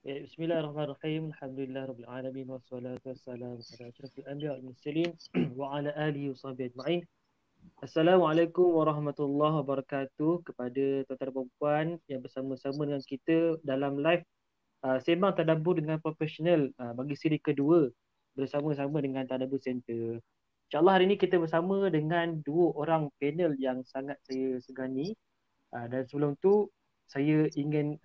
Bismillahirrahmanirrahim. Alhamdulillahirabbil alamin wassalatu wassalamu ala asyrafil anbiya wal mursalin wa ala alihi washabihi ajma'in. Assalamualaikum warahmatullahi wabarakatuh kepada tuan-tuan dan puan yang bersama-sama dengan kita dalam live sembang tadabbur dengan profesional bagi siri kedua bersama-sama dengan Tadabbur Center. InsyaAllah hari ini kita bersama dengan dua orang panel yang sangat saya segani. Dan sebelum tu saya ingin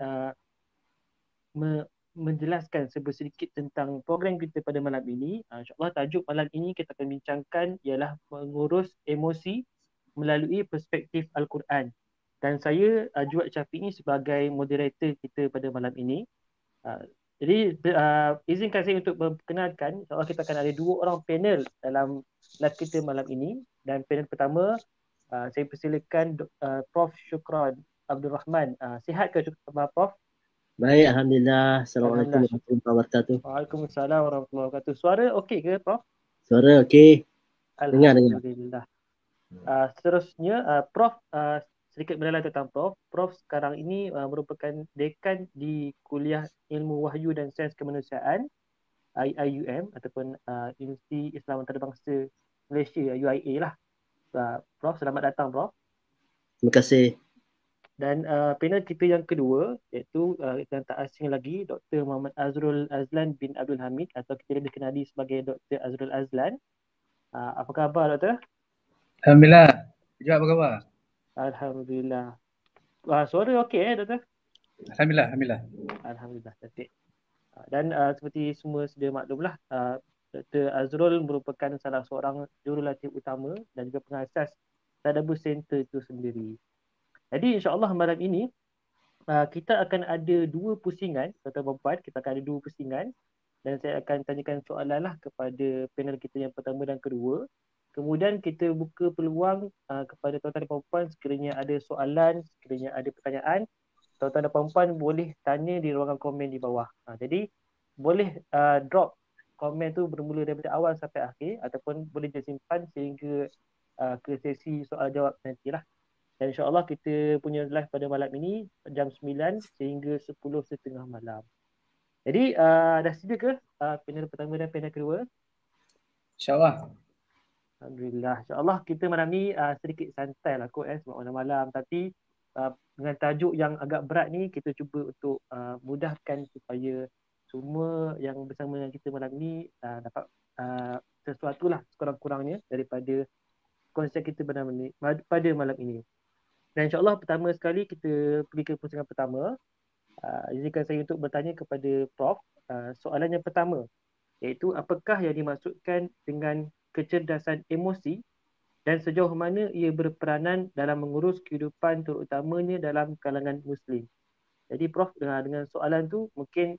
menjelaskan sedikit tentang program kita pada malam ini. InsyaAllah tajuk malam ini kita akan bincangkan ialah mengurus emosi melalui perspektif Al-Quran. Dan saya Juad Syafi'i sebagai moderator kita pada malam ini. Jadi izinkan saya untuk memperkenalkan, insyaAllah kita akan ada dua orang panel dalam live kita malam ini. Dan panel pertama, saya persilakan Prof. Syukran Abdul Rahman. Sihat ke Prof? Baik, Alhamdulillah. Assalamualaikum Alhamdulillah. warahmatullahi wabarakatuh. Waalaikumsalam warahmatullahi wabarakatuh. Suara okey ke, Prof? Suara okey. Dengar. Alhamdulillah. Seterusnya, Prof, sedikit mengenal tentang Prof. Prof sekarang ini merupakan dekan di Kuliah Ilmu Wahyu dan Sains Kemanusiaan IIUM ataupun Universiti Islam Antarabangsa Malaysia, UIA lah. Prof, selamat datang, Prof. Terima kasih. Dan panel kita yang kedua iaitu yang tak asing lagi, Dr. Muhammad Azrul Azlan bin Abdul Hamid atau kita dikenali sebagai Dr. Azrul Azlan. Apa khabar, Doktor? Alhamdulillah. Juga apa khabar? Alhamdulillah. Suara okey Doktor? Alhamdulillah. Alhamdulillah, cantik. Dan seperti semua sedia maklumlah, Dr. Azrul merupakan salah seorang jurulatih utama dan juga pengasas Tadabbur Center itu sendiri. Jadi insyaAllah malam ini kita akan ada dua pusingan, tuan-tuan dan puan, kita akan ada dua pusingan dan saya akan tanyakan soalan lah kepada panel kita yang pertama dan kedua. Kemudian kita buka peluang kepada tuan-tuan dan puan sekiranya ada soalan, sekiranya ada pertanyaan, tuan-tuan dan puan boleh tanya di ruangan komen di bawah. Jadi boleh drop komen tu bermula daripada awal sampai akhir ataupun boleh disimpan sehingga ke sesi soal jawab nantilah. Dan insyaAllah kita punya live pada malam ini jam 9 sehingga 10.30 malam. Jadi dah sedia ke panel pertama dan panel kedua? InsyaAllah. Alhamdulillah. InsyaAllah kita malam ni sedikit santai lah kot sebab malam-malam. Tapi dengan tajuk yang agak berat ni kita cuba untuk mudahkan supaya semua yang bersama dengan kita malam ni dapat sesuatu lah sekurang-kurangnya daripada konsep kita pada malam ini. Dan insyaAllah pertama sekali kita pergi ke pusingan pertama. Izinkan saya untuk bertanya kepada Prof. Soalan yang pertama iaitu apakah yang dimaksudkan dengan kecerdasan emosi dan sejauh mana ia berperanan dalam mengurus kehidupan terutamanya dalam kalangan Muslim. Jadi Prof dengan soalan tu mungkin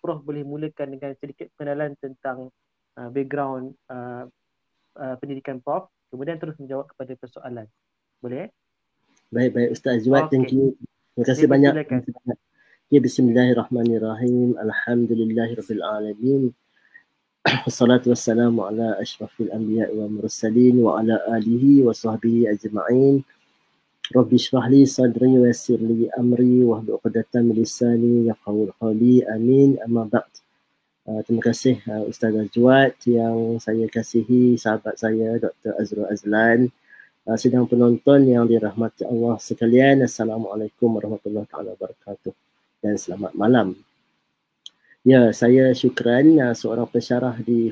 Prof boleh mulakan dengan sedikit pengenalan tentang background pendidikan Prof, kemudian terus menjawab kepada persoalan. Boleh? Baik Ustaz Juad, thank you. Terima kasih banyak. Ya, bismillahirrahmanirrahim. Alhamdulillahirabbil alamin. Wassalatu wassalamu ala asyrafil anbiya wa mursalin wa ala alihi wa sahbihi ajma'in. Rabbi shrah li sadri wa yassir li amri wahlul 'uqdatam min lisani yafqahu qawli. Amin. Amma ba'd. Terima kasih Ustaz Juad yang saya kasihi, sahabat saya Dr. Azrul Azlan. Sidang penonton yang dirahmati Allah sekalian, Assalamualaikum warahmatullahi wabarakatuh dan selamat malam. Ya, saya Syukran, seorang pensyarah di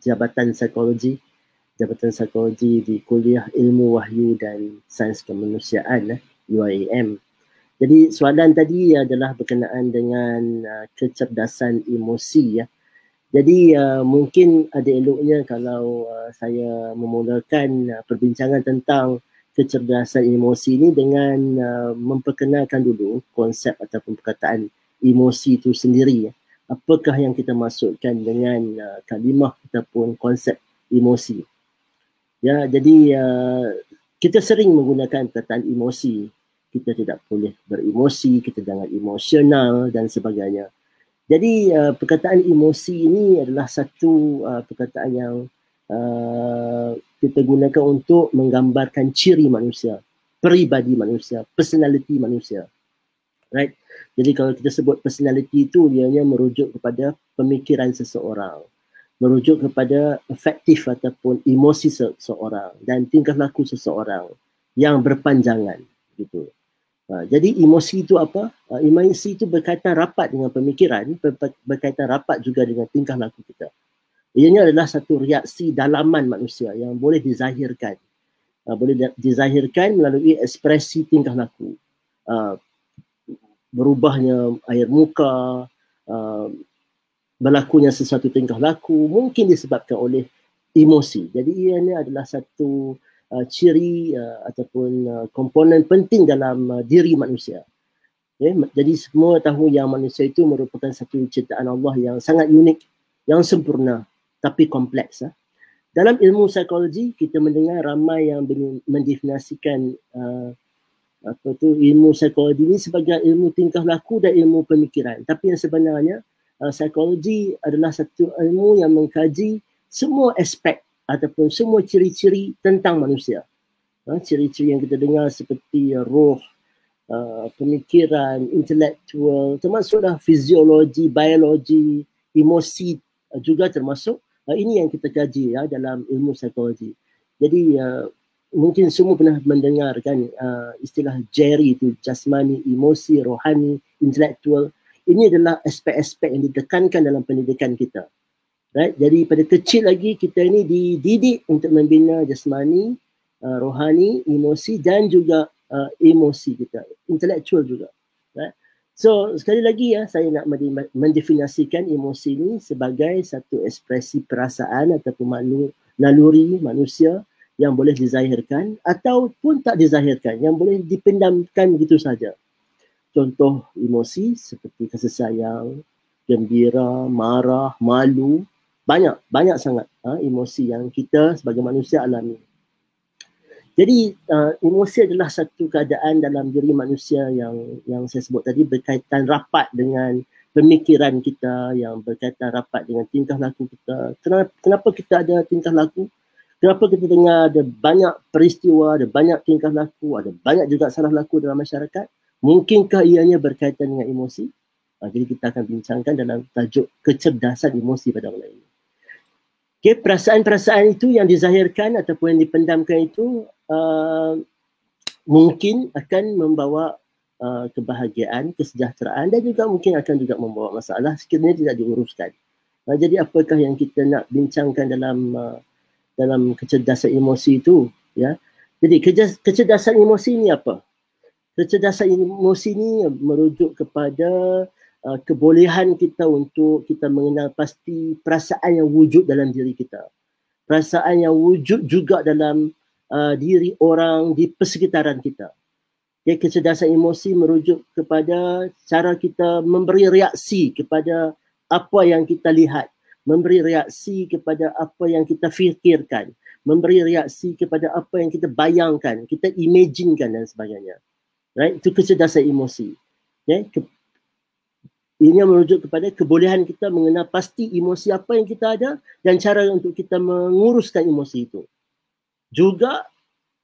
Jabatan Psikologi di Kuliah Ilmu Wahyu dan Sains Kemanusiaan UIM. Jadi soalan tadi adalah berkenaan dengan kecerdasan emosi ya. Jadi mungkin ada eloknya kalau saya memulakan perbincangan tentang kecerdasan emosi ini dengan memperkenalkan dulu konsep ataupun perkataan emosi itu sendiri. Apakah yang kita maksudkan dengan kalimah ataupun konsep emosi. Ya, jadi kita sering menggunakan perkataan emosi. Kita tidak boleh beremosi, kita jangan emosional dan sebagainya. Jadi perkataan emosi ini adalah satu perkataan yang kita gunakan untuk menggambarkan ciri manusia, peribadi manusia, personality manusia. Right? Jadi kalau kita sebut personality itu, ianya merujuk kepada pemikiran seseorang, merujuk kepada afektif ataupun emosi seseorang dan tingkah laku seseorang yang berpanjangan gitu. Jadi emosi itu apa? Emosi itu berkaitan rapat dengan pemikiran, berkaitan rapat juga dengan tingkah laku kita. Ianya adalah satu reaksi dalaman manusia yang boleh dizahirkan. Boleh dizahirkan melalui ekspresi tingkah laku. Berubahnya air muka, berlakunya sesuatu tingkah laku mungkin disebabkan oleh emosi. Jadi ianya adalah satu ciri ataupun komponen penting dalam diri manusia. Jadi semua tahu yang manusia itu merupakan satu ciptaan Allah yang sangat unik, yang sempurna tapi kompleks. Dalam ilmu psikologi kita mendengar ramai yang mendefinisikan ilmu psikologi ini sebagai ilmu tingkah laku dan ilmu pemikiran. Tapi yang sebenarnya psikologi adalah satu ilmu yang mengkaji semua aspek ataupun semua ciri-ciri tentang manusia. Ciri-ciri yang kita dengar seperti roh, pemikiran, intelektual, termasuklah fiziologi, biologi, emosi juga termasuk. Ini yang kita kaji dalam ilmu psikologi. Jadi mungkin semua pernah mendengar kan istilah Jerry itu, jasmani, emosi, rohani, intelektual. Ini adalah aspek-aspek yang ditekankan dalam pendidikan kita. Right? Jadi pada kecil lagi kita ini dididik untuk membina jasmani, rohani, emosi dan juga emosi kita, intelektual juga. Right? So sekali lagi saya nak mendefinisikan emosi ini sebagai satu ekspresi perasaan ataupun naluri manusia yang boleh dizahirkan ataupun tak dizahirkan, yang boleh dipendamkan begitu saja. Contoh emosi seperti kasih sayang, gembira, marah, malu, banyak sangat emosi yang kita sebagai manusia alami. Jadi emosi adalah satu keadaan dalam diri manusia yang saya sebut tadi berkaitan rapat dengan pemikiran kita, yang berkaitan rapat dengan tingkah laku kita. Kenapa kita ada tingkah laku? Kenapa kita dengar ada banyak peristiwa, ada banyak tingkah laku, ada banyak juga salah laku dalam masyarakat? Mungkinkah ianya berkaitan dengan emosi? Jadi kita akan bincangkan dalam tajuk kecerdasan emosi pada malam ini. Okay, perasaan-perasaan itu yang dizahirkan ataupun yang dipendamkan itu mungkin akan membawa kebahagiaan, kesejahteraan dan juga mungkin akan juga membawa masalah sekiranya tidak diuruskan. Jadi apakah yang kita nak bincangkan dalam kecerdasan emosi itu? Ya. Jadi kecerdasan emosi ini apa? Kecerdasan emosi ini merujuk kepada kebolehan kita untuk kita mengenal pasti perasaan yang wujud dalam diri kita. Perasaan yang wujud juga dalam diri orang di persekitaran kita. Ya, kecerdasan emosi merujuk kepada cara kita memberi reaksi kepada apa yang kita lihat, memberi reaksi kepada apa yang kita fikirkan, memberi reaksi kepada apa yang kita bayangkan, kita imaginekan dan sebagainya. Right? Itu kecerdasan emosi. Okay? Ini merujuk kepada kebolehan kita mengenal pasti emosi apa yang kita ada dan cara untuk kita menguruskan emosi itu. Juga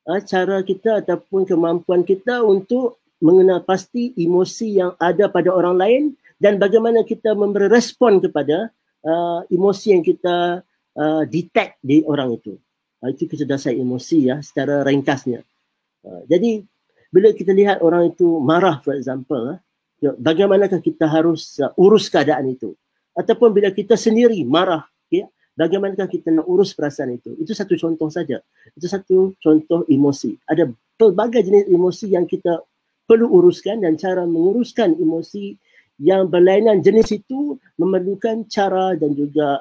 cara kita ataupun kemampuan kita untuk mengenal pasti emosi yang ada pada orang lain dan bagaimana kita memberi respon kepada emosi yang kita detect di orang itu. Itu kecerdasan emosi secara ringkasnya. Jadi bila kita lihat orang itu marah, for example, bagaimanakah kita harus urus keadaan itu? Ataupun bila kita sendiri marah, bagaimanakah kita nak urus perasaan itu? Itu satu contoh saja. Itu satu contoh emosi. Ada pelbagai jenis emosi yang kita perlu uruskan dan cara menguruskan emosi yang berlainan jenis itu memerlukan cara dan juga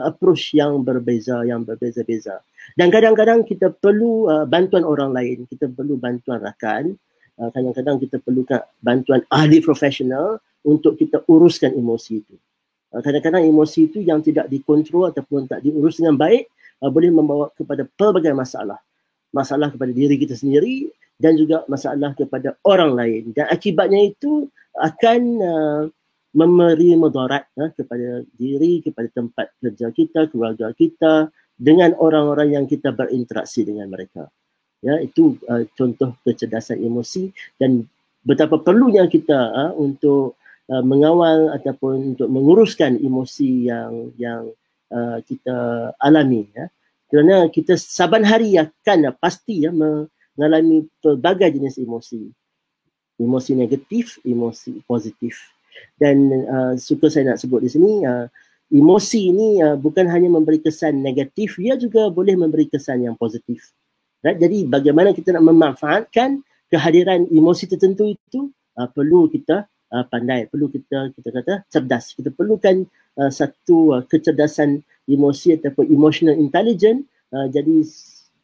approach yang berbeza-beza. Dan kadang-kadang kita perlu bantuan orang lain, kita perlu bantuan rakan, kadang-kadang kita perlukan bantuan ahli profesional untuk kita uruskan emosi itu. Kadang-kadang emosi itu yang tidak dikontrol ataupun tak diurus dengan baik boleh membawa kepada pelbagai masalah. Masalah kepada diri kita sendiri dan juga masalah kepada orang lain. Dan akibatnya itu akan memberi mudarat kepada diri, kepada tempat kerja kita, keluarga kita, dengan orang-orang yang kita berinteraksi dengan mereka. Ya, itu contoh kecerdasan emosi dan betapa perlunya kita untuk mengawal ataupun untuk menguruskan emosi yang kita alami, ya. Kerana kita saban hari akan pasti mengalami pelbagai jenis emosi. Emosi negatif, emosi positif. Dan suka saya nak sebut di sini, emosi ini bukan hanya memberi kesan negatif, ia juga boleh memberi kesan yang positif. Right? Jadi bagaimana kita nak memanfaatkan kehadiran emosi tertentu itu, perlu kita pandai, perlu kita kata cerdas. Kita perlukan satu kecerdasan emosi ataupun emotional intelligence. Jadi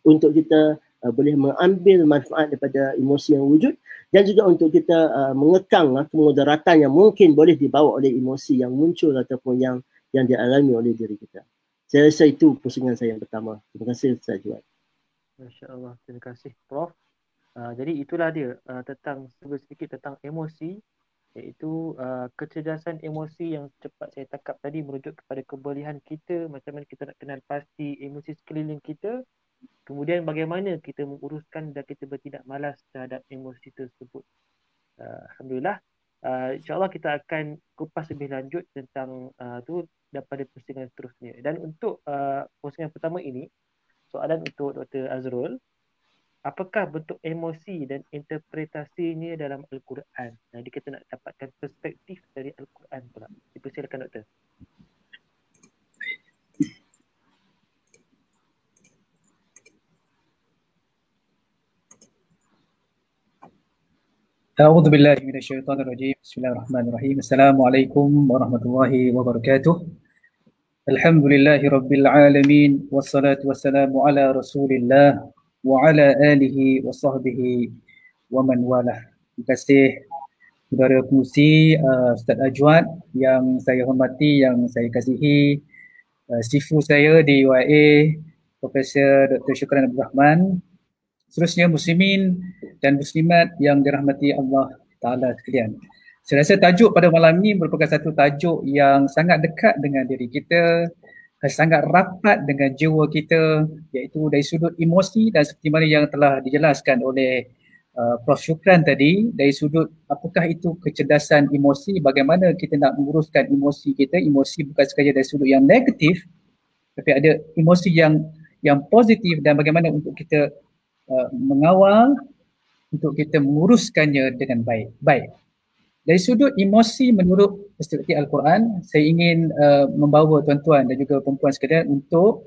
untuk kita boleh mengambil manfaat daripada emosi yang wujud, dan juga untuk kita mengekang kemudaratan yang mungkin boleh dibawa oleh emosi yang muncul ataupun yang dialami oleh diri kita. Saya rasa itu pusingan saya yang pertama. Terima kasih Ustaz Juad. Masya Allah, terima kasih Prof. Jadi itulah dia tentang sedikit tentang emosi, iaitu kecerdasan emosi yang cepat saya tangkap tadi merujuk kepada kebolehan kita, macam mana kita nak kenal pasti emosi sekeliling kita, kemudian bagaimana kita menguruskan dan kita bertindak malas terhadap emosi tersebut. Alhamdulillah. InsyaAllah kita akan kupas lebih lanjut tentang tu daripada pusingan seterusnya. Dan untuk pusingan pertama ini, soalan untuk Dr. Azrul, apakah bentuk emosi dan interpretasinya dalam Al-Quran? Jadi kita nak dapatkan perspektif dari Al-Quran pula. Dipersilakan Doktor. A'udzu billahi minasyaitonir rajim. Bismillahirrahmanirrahim. Assalamualaikum warahmatullahi wabarakatuh. Alhamdulillahi rabbil alamin, wassalatu wassalamu ala Rasulillah wa ala alihi wa sahbihi wa man walah. Terima kasih saudara pengurusi Ustaz Ajwad yang saya hormati, yang saya kasihi, sifu saya di UIA Profesor Dr. Syukran Abdul Rahman, seterusnya muslimin dan muslimat yang dirahmati Allah Ta'ala sekalian. Saya rasa tajuk pada malam ini merupakan satu tajuk yang sangat dekat dengan diri kita, sangat rapat dengan jiwa kita, iaitu dari sudut emosi, dan seperti mana yang telah dijelaskan oleh Prof. Syukran tadi, dari sudut apakah itu kecerdasan emosi, bagaimana kita nak menguruskan emosi kita. Emosi bukan sekadar dari sudut yang negatif, tapi ada emosi yang positif, dan bagaimana untuk kita mengawal, untuk kita menguruskannya dengan baik. Dari sudut emosi menurut perspektif Al-Quran, saya ingin membawa tuan-tuan dan juga perempuan sekalian untuk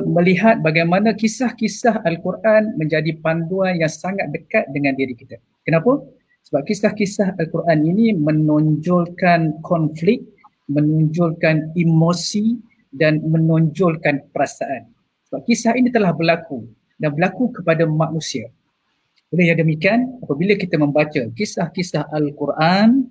melihat bagaimana kisah-kisah Al-Quran menjadi panduan yang sangat dekat dengan diri kita. Kenapa? Sebab kisah-kisah Al-Quran ini menonjolkan konflik, menonjolkan emosi, dan menonjolkan perasaan. Sebab kisah ini telah berlaku dan berlaku kepada manusia. Oleh yang demikian, apabila kita membaca kisah-kisah Al-Quran,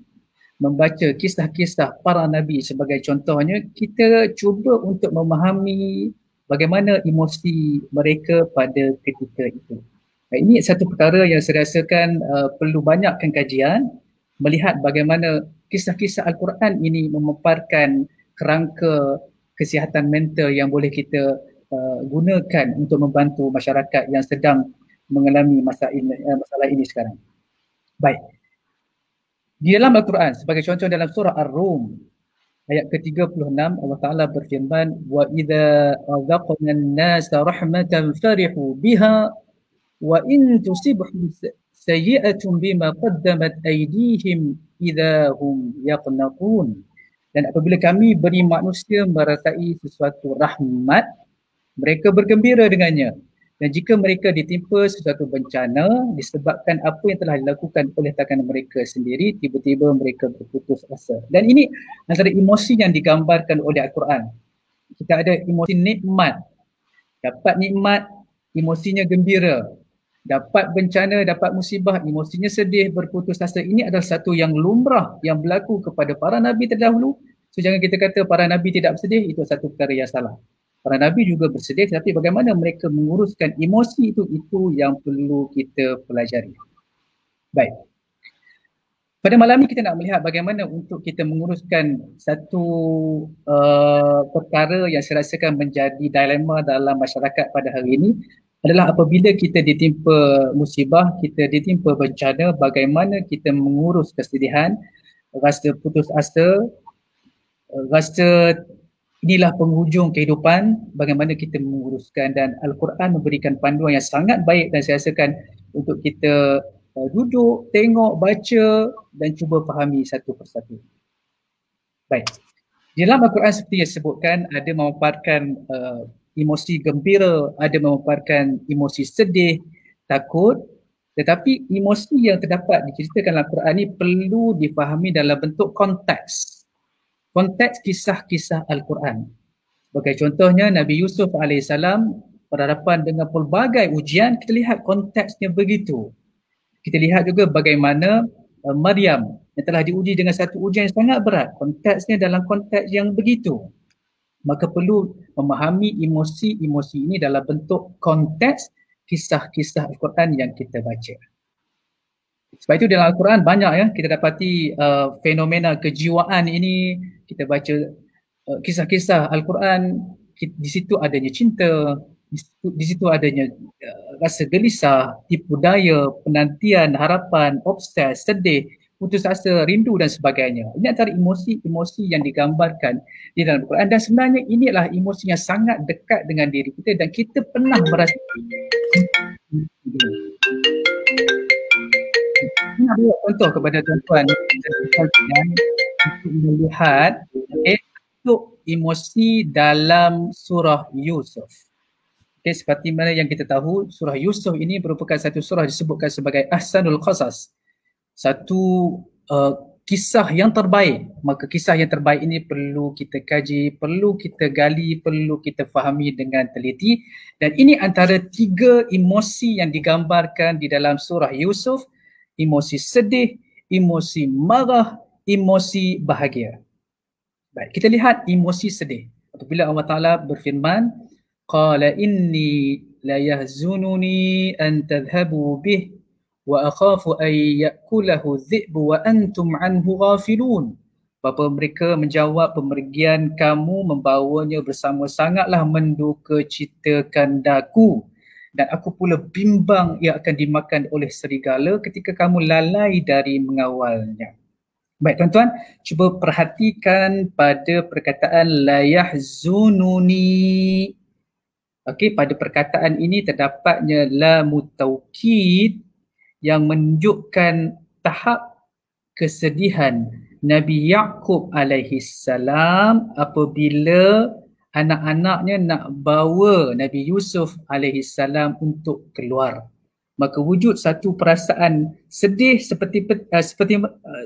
membaca kisah-kisah para Nabi sebagai contohnya, kita cuba untuk memahami bagaimana emosi mereka pada ketika itu. Ini satu perkara yang saya rasakan perlu banyakkan kajian, melihat bagaimana kisah-kisah Al-Quran ini memaparkan kerangka kesihatan mental yang boleh kita gunakan untuk membantu masyarakat yang sedang mengalami masalah ini sekarang. Baik. Di dalam Al-Quran, sebagai contoh dalam surah Ar-Rum, ayat ke-36, Allah Ta'ala berfirman, وَإِذَا أَذَقْنَا النَّاسَ رَحْمَةً فَرِحُوا بِهَا وَإِن تُصِبْهُمْ سَيِّئَةٌ بِمَا قَدَّمَتْ أَيْدِيهِمْ إِذَا هُمْ يَقْنَطُونَ. Dan apabila kami beri manusia merasai sesuatu rahmat, mereka bergembira dengannya. Dan jika mereka ditimpa sesuatu bencana disebabkan apa yang telah dilakukan oleh tangan mereka sendiri, tiba-tiba mereka berputus asa. Dan ini antara emosi yang digambarkan oleh Al-Quran. Kita ada emosi nikmat. Dapat nikmat, emosinya gembira. Dapat bencana, dapat musibah, emosinya sedih, berputus asa. Ini adalah satu yang lumrah yang berlaku kepada para Nabi terdahulu. So jangan kita kata para Nabi tidak bersedih, itu satu perkara yang salah. Para Nabi juga bersedih, tapi bagaimana mereka menguruskan emosi itu yang perlu kita pelajari. Baik. Pada malam ini kita nak melihat bagaimana untuk kita menguruskan satu perkara yang saya rasakan menjadi dilema dalam masyarakat pada hari ini. adalah apabila kita ditimpa musibah, kita ditimpa bencana, bagaimana kita mengurus kesedihan, rasa putus asa, rasa inilah penghujung kehidupan, bagaimana kita menguruskan. Dan Al-Quran memberikan panduan yang sangat baik dan saya rasakan untuk kita duduk, tengok, baca dan cuba fahami satu persatu. Baik. Di dalam Al-Quran seperti yang disebutkan, ada memaparkan emosi gembira, ada memaparkan emosi sedih, takut, tetapi emosi yang terdapat diceritakan dalam Al-Quran ini perlu difahami dalam bentuk konteks. Konteks kisah-kisah Al-Quran. Sebagai contohnya Nabi Yusuf AS berhadapan dengan pelbagai ujian, kita lihat konteksnya begitu. Kita lihat juga bagaimana Maryam yang telah diuji dengan satu ujian yang sangat berat, konteksnya dalam konteks yang begitu. Maka perlu memahami emosi-emosi ini dalam bentuk konteks kisah-kisah Al-Quran yang kita baca. Sebab itu dalam Al-Quran banyak ya kita dapati fenomena kejiwaan ini, kita baca kisah-kisah Al-Quran, di situ adanya cinta, di situ adanya rasa gelisah, tipu daya, penantian, harapan, obses, sedih, putus asa, rindu dan sebagainya. Ini antara emosi-emosi yang digambarkan di dalam Al-Quran dan sebenarnya ini adalah emosi yang sangat dekat dengan diri kita dan kita pernah merasa. Ini adalah contoh kepada tuan-tuan untuk melihat bentuk emosi dalam surah Yusuf. Seperti mana yang kita tahu, surah Yusuf ini merupakan satu surah disebutkan sebagai Ahsanul Qasas. Satu kisah yang terbaik. Maka kisah yang terbaik ini perlu kita kaji, perlu kita gali, perlu kita fahami dengan teliti. Dan ini antara 3 emosi yang digambarkan di dalam surah Yusuf. Emosi sedih, emosi marah, emosi bahagia. Baik, kita lihat emosi sedih. Apabila Allah Ta'ala berfirman, Qala inni la yahzununi an tadhhabu bih wa akhafu an ya'kulahu dhi'bu wa antum anhu ghafilun. Bapa mereka menjawab, pemergian kamu membawanya bersama sangatlah menduka citakan daku. Dan aku pula bimbang ia akan dimakan oleh serigala ketika kamu lalai dari mengawalnya. Baik tuan-tuan, cuba perhatikan pada perkataan la yahzununi. Okey, pada perkataan ini terdapatnya lamu taukid yang menunjukkan tahap kesedihan Nabi Yaqub alaihi salam apabila anak-anaknya nak bawa Nabi Yusuf alaihi salam untuk keluar. Maka wujud satu perasaan sedih seperti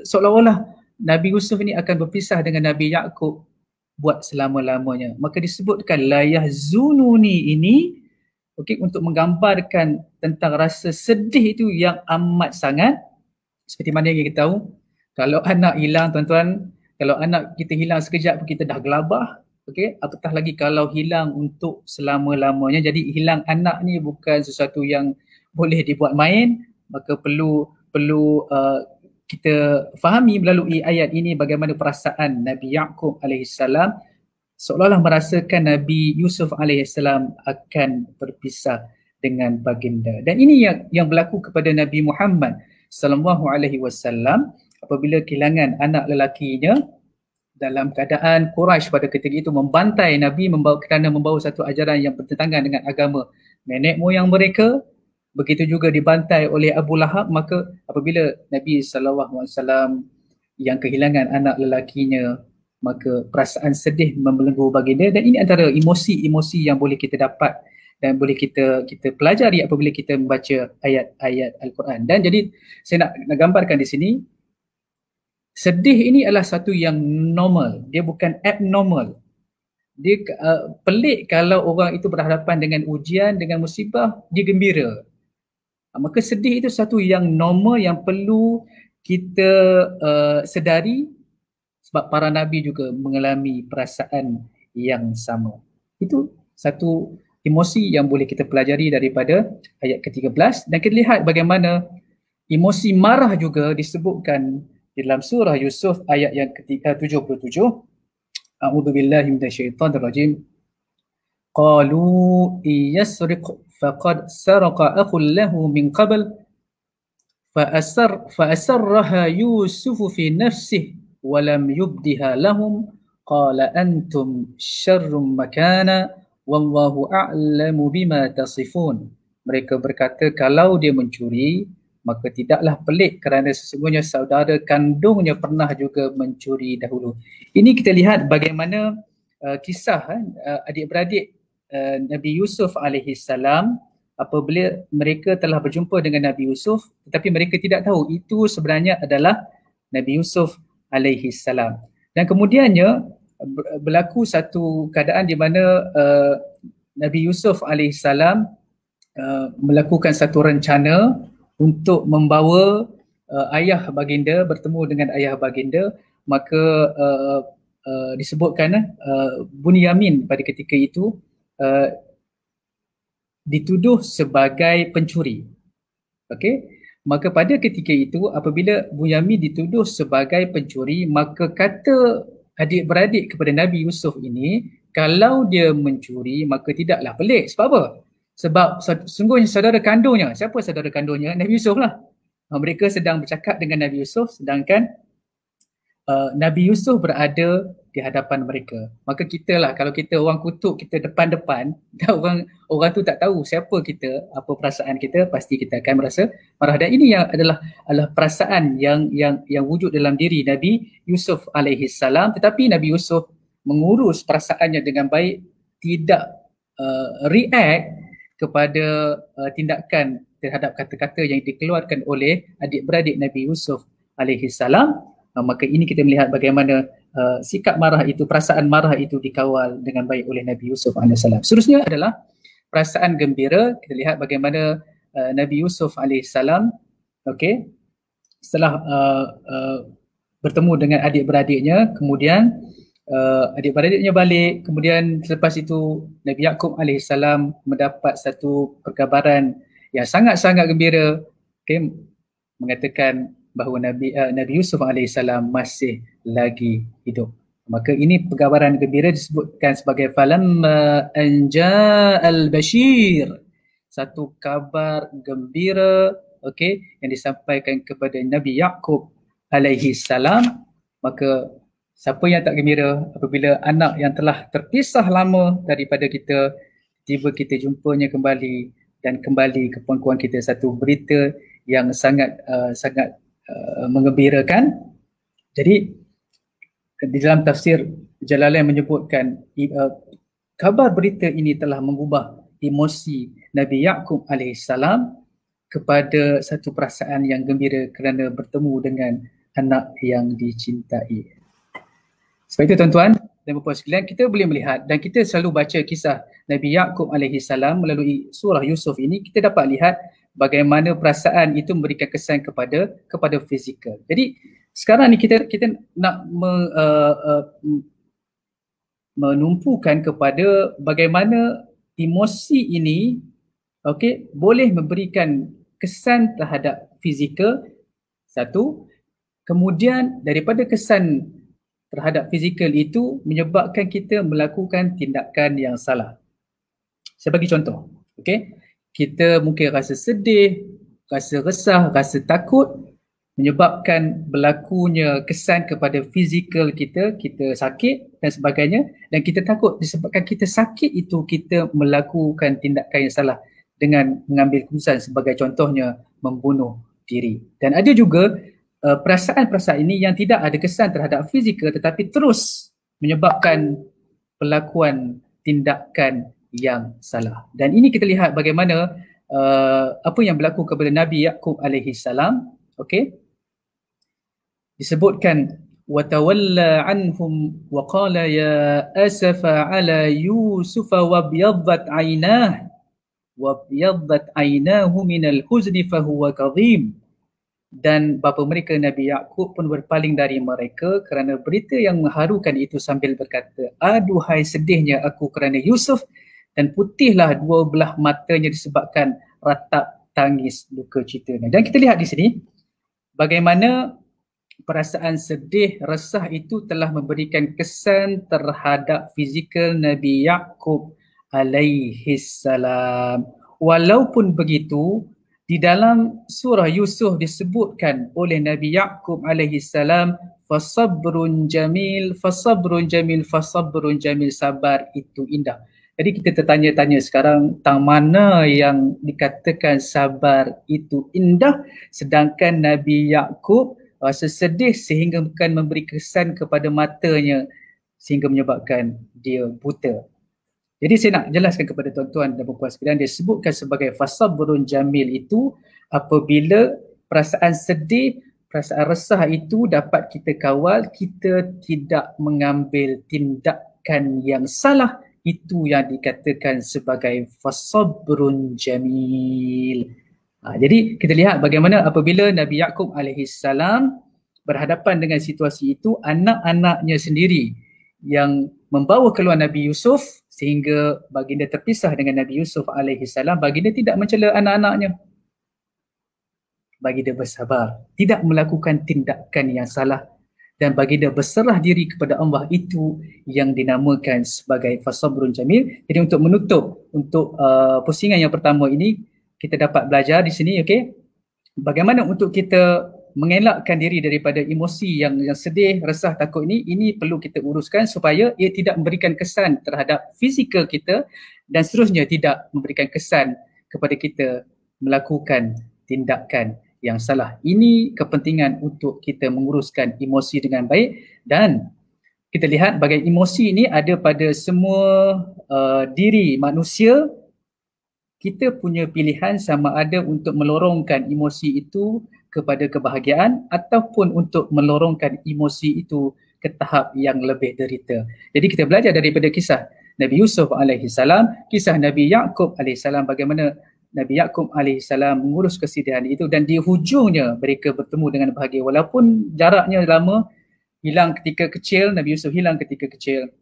seolah-olah Nabi Yusuf ini akan berpisah dengan Nabi Yaqub buat selama-lamanya. Maka disebutkan la yahzununi ini untuk menggambarkan tentang rasa sedih itu yang amat sangat. Seperti mana yang kita tahu, kalau anak hilang tuan-tuan, kalau anak kita hilang sekejap kita dah gelabah. Apatah lagi kalau hilang untuk selama-lamanya. Jadi hilang anak ni bukan sesuatu yang boleh dibuat main. Maka perlu kita fahami melalui ayat ini bagaimana perasaan Nabi Yaqub alaihissalam seolah-olah merasakan Nabi Yusuf alaihissalam akan berpisah dengan baginda. Dan ini yang berlaku kepada Nabi Muhammad sallallahu alaihi wasallam apabila kehilangan anak lelakinya. Dalam keadaan Quraisy pada ketika itu membantai Nabi kerana membawa satu ajaran yang bertentangan dengan agama nenek moyang mereka. Begitu juga dibantai oleh Abu Lahab. Maka apabila Nabi SAW yang kehilangan anak lelakinya, maka perasaan sedih membelenggu baginda. Dan ini antara emosi-emosi yang boleh kita dapat dan boleh kita pelajari apabila kita membaca ayat-ayat Al-Quran. Dan jadi saya nak gambarkan di sini, sedih ini adalah satu yang normal, dia bukan abnormal. Dia pelik kalau orang itu berhadapan dengan ujian, dengan musibah, dia gembira. Maka sedih itu satu yang normal yang perlu kita sedari sebab para Nabi juga mengalami perasaan yang sama. Itu satu emosi yang boleh kita pelajari daripada ayat ke-13 dan kita lihat bagaimana emosi marah juga disebutkan dalam surah Yusuf ayat yang ke-77. A'udzubillahi minasyaitonirrajim. Qalu iyasriq faqad saraqa akhun lahu min qabl فأسرها يوسف في نفسه ولم يبدها لهم قال أنتم شر مكانا والله أعلم بما تصفون. Mereka berkata kalau dia mencuri maka tidaklah pelik kerana sesungguhnya saudara kandungnya pernah juga mencuri dahulu. Ini kita lihat bagaimana kisah adik-beradik Nabi Yusuf alaihi salam apabila mereka telah berjumpa dengan Nabi Yusuf tetapi mereka tidak tahu itu sebenarnya adalah Nabi Yusuf alaihi salam. Dan kemudiannya berlaku satu keadaan di mana Nabi Yusuf alaihi salam melakukan satu rencana untuk membawa ayah baginda bertemu dengan ayah baginda, maka disebutkan Bunyamin pada ketika itu dituduh sebagai pencuri. Okey, maka pada ketika itu apabila Bunyamin dituduh sebagai pencuri, maka kata adik-beradik kepada Nabi Yusuf ini, kalau dia mencuri maka tidaklah pelik. Sebab apa? Sebab sungguhnya saudara kandungnya. Siapa saudara kandungnya? Nabi Yusuf lah. Mereka sedang bercakap dengan Nabi Yusuf sedangkan Nabi Yusuf berada di hadapan mereka. Maka kita lah, kalau kita orang kutuk kita depan-depan dan orang tu tak tahu siapa kita, apa perasaan kita, pasti kita akan merasa marah. Dan ini yang adalah perasaan yang wujud dalam diri Nabi Yusuf alaihi salam. Tetapi Nabi Yusuf mengurus perasaannya dengan baik, tidak react kepada tindakan terhadap kata-kata yang dikeluarkan oleh adik-beradik Nabi Yusuf alaihi salam. Maka ini kita melihat bagaimana sikap marah itu, perasaan marah itu dikawal dengan baik oleh Nabi Yusuf AS. Seterusnya adalah perasaan gembira. Kita lihat bagaimana Nabi Yusuf AS setelah bertemu dengan adik-beradiknya, kemudian adik-beradiknya balik, kemudian selepas itu Nabi Yaqub AS mendapat satu perkabaran yang sangat-sangat gembira, mengatakan bahawa Nabi Yusuf AS masih lagi hidup. Maka ini perkabaran gembira disebutkan sebagai falamma anja'al bashir, satu kabar gembira yang disampaikan kepada Nabi Yaqub alaihi salam. Maka siapa yang tak gembira apabila anak yang telah terpisah lama daripada kita tiba kita jumpanya kembali dan kembali ke pangkuan kita, satu berita yang sangat mengembirakan. Jadi di dalam tafsir Jalalain menyebutkan kabar berita ini telah mengubah emosi Nabi Yaqub alaihissalam kepada satu perasaan yang gembira kerana bertemu dengan anak yang dicintai. Sebab itu tuan-tuan dan puan-puan sekalian, kita boleh melihat dan kita selalu baca kisah Nabi Yaqub alaihissalam melalui surah Yusuf ini, kita dapat lihat bagaimana perasaan itu memberikan kesan kepada fizikal. Jadi sekarang ni kita nak menumpukan kepada bagaimana emosi ini boleh memberikan kesan terhadap fizikal, satu. Kemudian daripada kesan terhadap fizikal itu menyebabkan kita melakukan tindakan yang salah. Saya bagi contoh. Kita mungkin rasa sedih, rasa resah, rasa takut, menyebabkan berlakunya kesan kepada fizikal kita, kita sakit dan sebagainya, dan kita takut disebabkan kita sakit itu kita melakukan tindakan yang salah dengan mengambil keputusan, sebagai contohnya membunuh diri. Dan ada juga perasaan-perasaan ini yang tidak ada kesan terhadap fizikal tetapi terus menyebabkan pelakuan tindakan yang salah. Dan ini kita lihat bagaimana apa yang berlaku kepada Nabi Yaqub alaihi salam. Disebutkan watawalla anhum wa qala ya asafa ala yusuf wa biyaddat aynahu min al-huzni fa huwa kadhim. Dan bapa mereka Nabi Yaqub pun berpaling dari mereka kerana berita yang mengharukan itu sambil berkata, aduhai sedihnya aku kerana Yusuf, dan putihlah dua belah matanya disebabkan ratap tangis duka citanya. Dan kita lihat di sini bagaimana perasaan sedih, resah itu telah memberikan kesan terhadap fizikal Nabi Yaqub alaihi salam. walaupun begitu, di dalam surah Yusuf disebutkan oleh Nabi Yaqub alaihi salam, fasabrun jamil, fasabrun jamil, fasabrun jamil, sabar itu indah. Jadi kita tertanya-tanya sekarang, tang mana yang dikatakan sabar itu indah, sedangkan Nabi Yaqub rasa sedih sehingga bukan memberi kesan kepada matanya sehingga menyebabkan dia buta. Jadi saya nak jelaskan kepada tuan-tuan dan puan-puan sekalian, dia sebutkan sebagai fasabrun jamil itu apabila perasaan sedih, perasaan resah itu dapat kita kawal, kita tidak mengambil tindakan yang salah, itu yang dikatakan sebagai fasabrun jamil. Jadi kita lihat bagaimana apabila Nabi Yaqub alaihi salam berhadapan dengan situasi itu, anak-anaknya sendiri yang membawa keluar Nabi Yusuf sehingga baginda terpisah dengan Nabi Yusuf alaihi salam, baginda tidak mencela anak-anaknya. Baginda bersabar, tidak melakukan tindakan yang salah, dan baginda berserah diri kepada Allah, itu yang dinamakan sebagai fasabrun jamil. Jadi untuk menutup untuk pusingan yang pertama ini, kita dapat belajar di sini, okey, bagaimana untuk kita mengelakkan diri daripada emosi yang sedih, resah, takut ini perlu kita uruskan supaya ia tidak memberikan kesan terhadap fizikal kita dan seterusnya tidak memberikan kesan kepada kita melakukan tindakan yang salah. Ini kepentingan untuk kita menguruskan emosi dengan baik, dan kita lihat bagai emosi ini ada pada semua diri manusia. Kita punya pilihan sama ada untuk melorongkan emosi itu kepada kebahagiaan ataupun untuk melorongkan emosi itu ke tahap yang lebih derita. Jadi kita belajar daripada kisah Nabi Yusuf alaihi salam, kisah Nabi Yaqub alaihi salam, bagaimana Nabi Yaqub alaihi salam mengurus kesedihan itu, dan di hujungnya mereka bertemu dengan bahagia walaupun jaraknya lama, hilang ketika kecil, Nabi Yusuf hilang ketika kecil,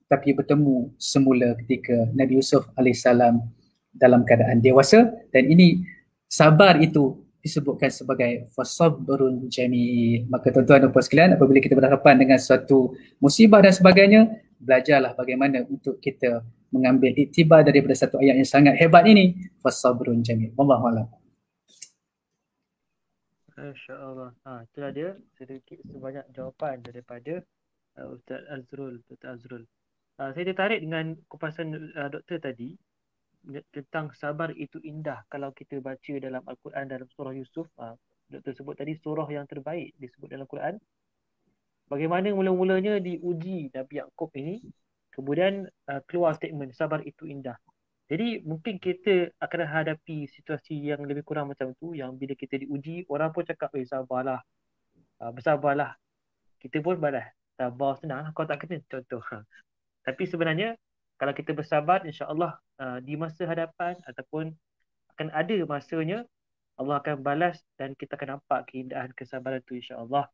tapi bertemu semula ketika Nabi Yusuf alaihi salam dalam keadaan dewasa. Dan ini sabar itu disebutkan sebagai fasabrun jamil. Maka tuan-tuan dan puan sekalian, apabila kita berhadapan dengan suatu musibah dan sebagainya, belajarlah bagaimana untuk kita mengambil iktibar daripada satu ayat yang sangat hebat ini, fasabrun jamil. Wallahu a'lam. Masya-Allah. Itulah dia sedikit sebanyak jawapan daripada Ustaz Azrul, Dr. Azrul. Saya tertarik dengan kupasan doktor tadi tentang sabar itu indah. Kalau kita baca dalam Al-Quran, dalam surah Yusuf, doktor sebut tadi surah yang terbaik disebut dalam Quran. Bagaimana mula-mulanya diuji Nabi Yaqub ini, kemudian keluar statement sabar itu indah. Jadi mungkin kita akan hadapi situasi yang lebih kurang macam tu, yang bila kita diuji, orang pun cakap, sabarlah, bersabarlah. Kita pun balas, sabar senang, kau tak kena, contoh. Tapi sebenarnya kalau kita bersabar, insya-Allah di masa hadapan ataupun akan ada masanya, Allah akan balas dan kita akan nampak keindahan kesabaran itu, insya-Allah.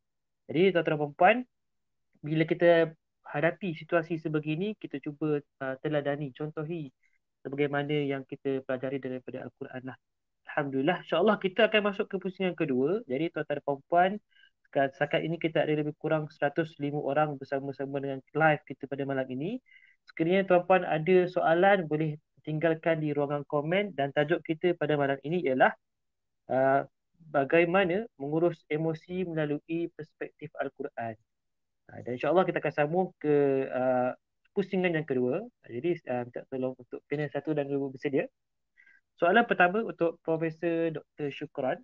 Jadi tuan-tuan dan puan, bila kita hadapi situasi sebegini, kita cuba teladani, contohi sebagaimana yang kita pelajari daripada Al-Quran lah. Alhamdulillah, insya-Allah kita akan masuk ke pusingan kedua. Jadi tuan-tuan dan puan, setakat ini kita ada lebih kurang 105 orang bersama-sama dengan live kita pada malam ini. Sekiranya tuan-puan ada soalan, boleh tinggalkan di ruangan komen, dan tajuk kita pada malam ini ialah bagaimana mengurus emosi melalui perspektif Al-Quran. Dan insya-Allah kita akan sambung ke pusingan yang kedua. Jadi minta tolong untuk panel 1 dan 2 bersedia. Soalan pertama untuk Profesor Dr. Syukran.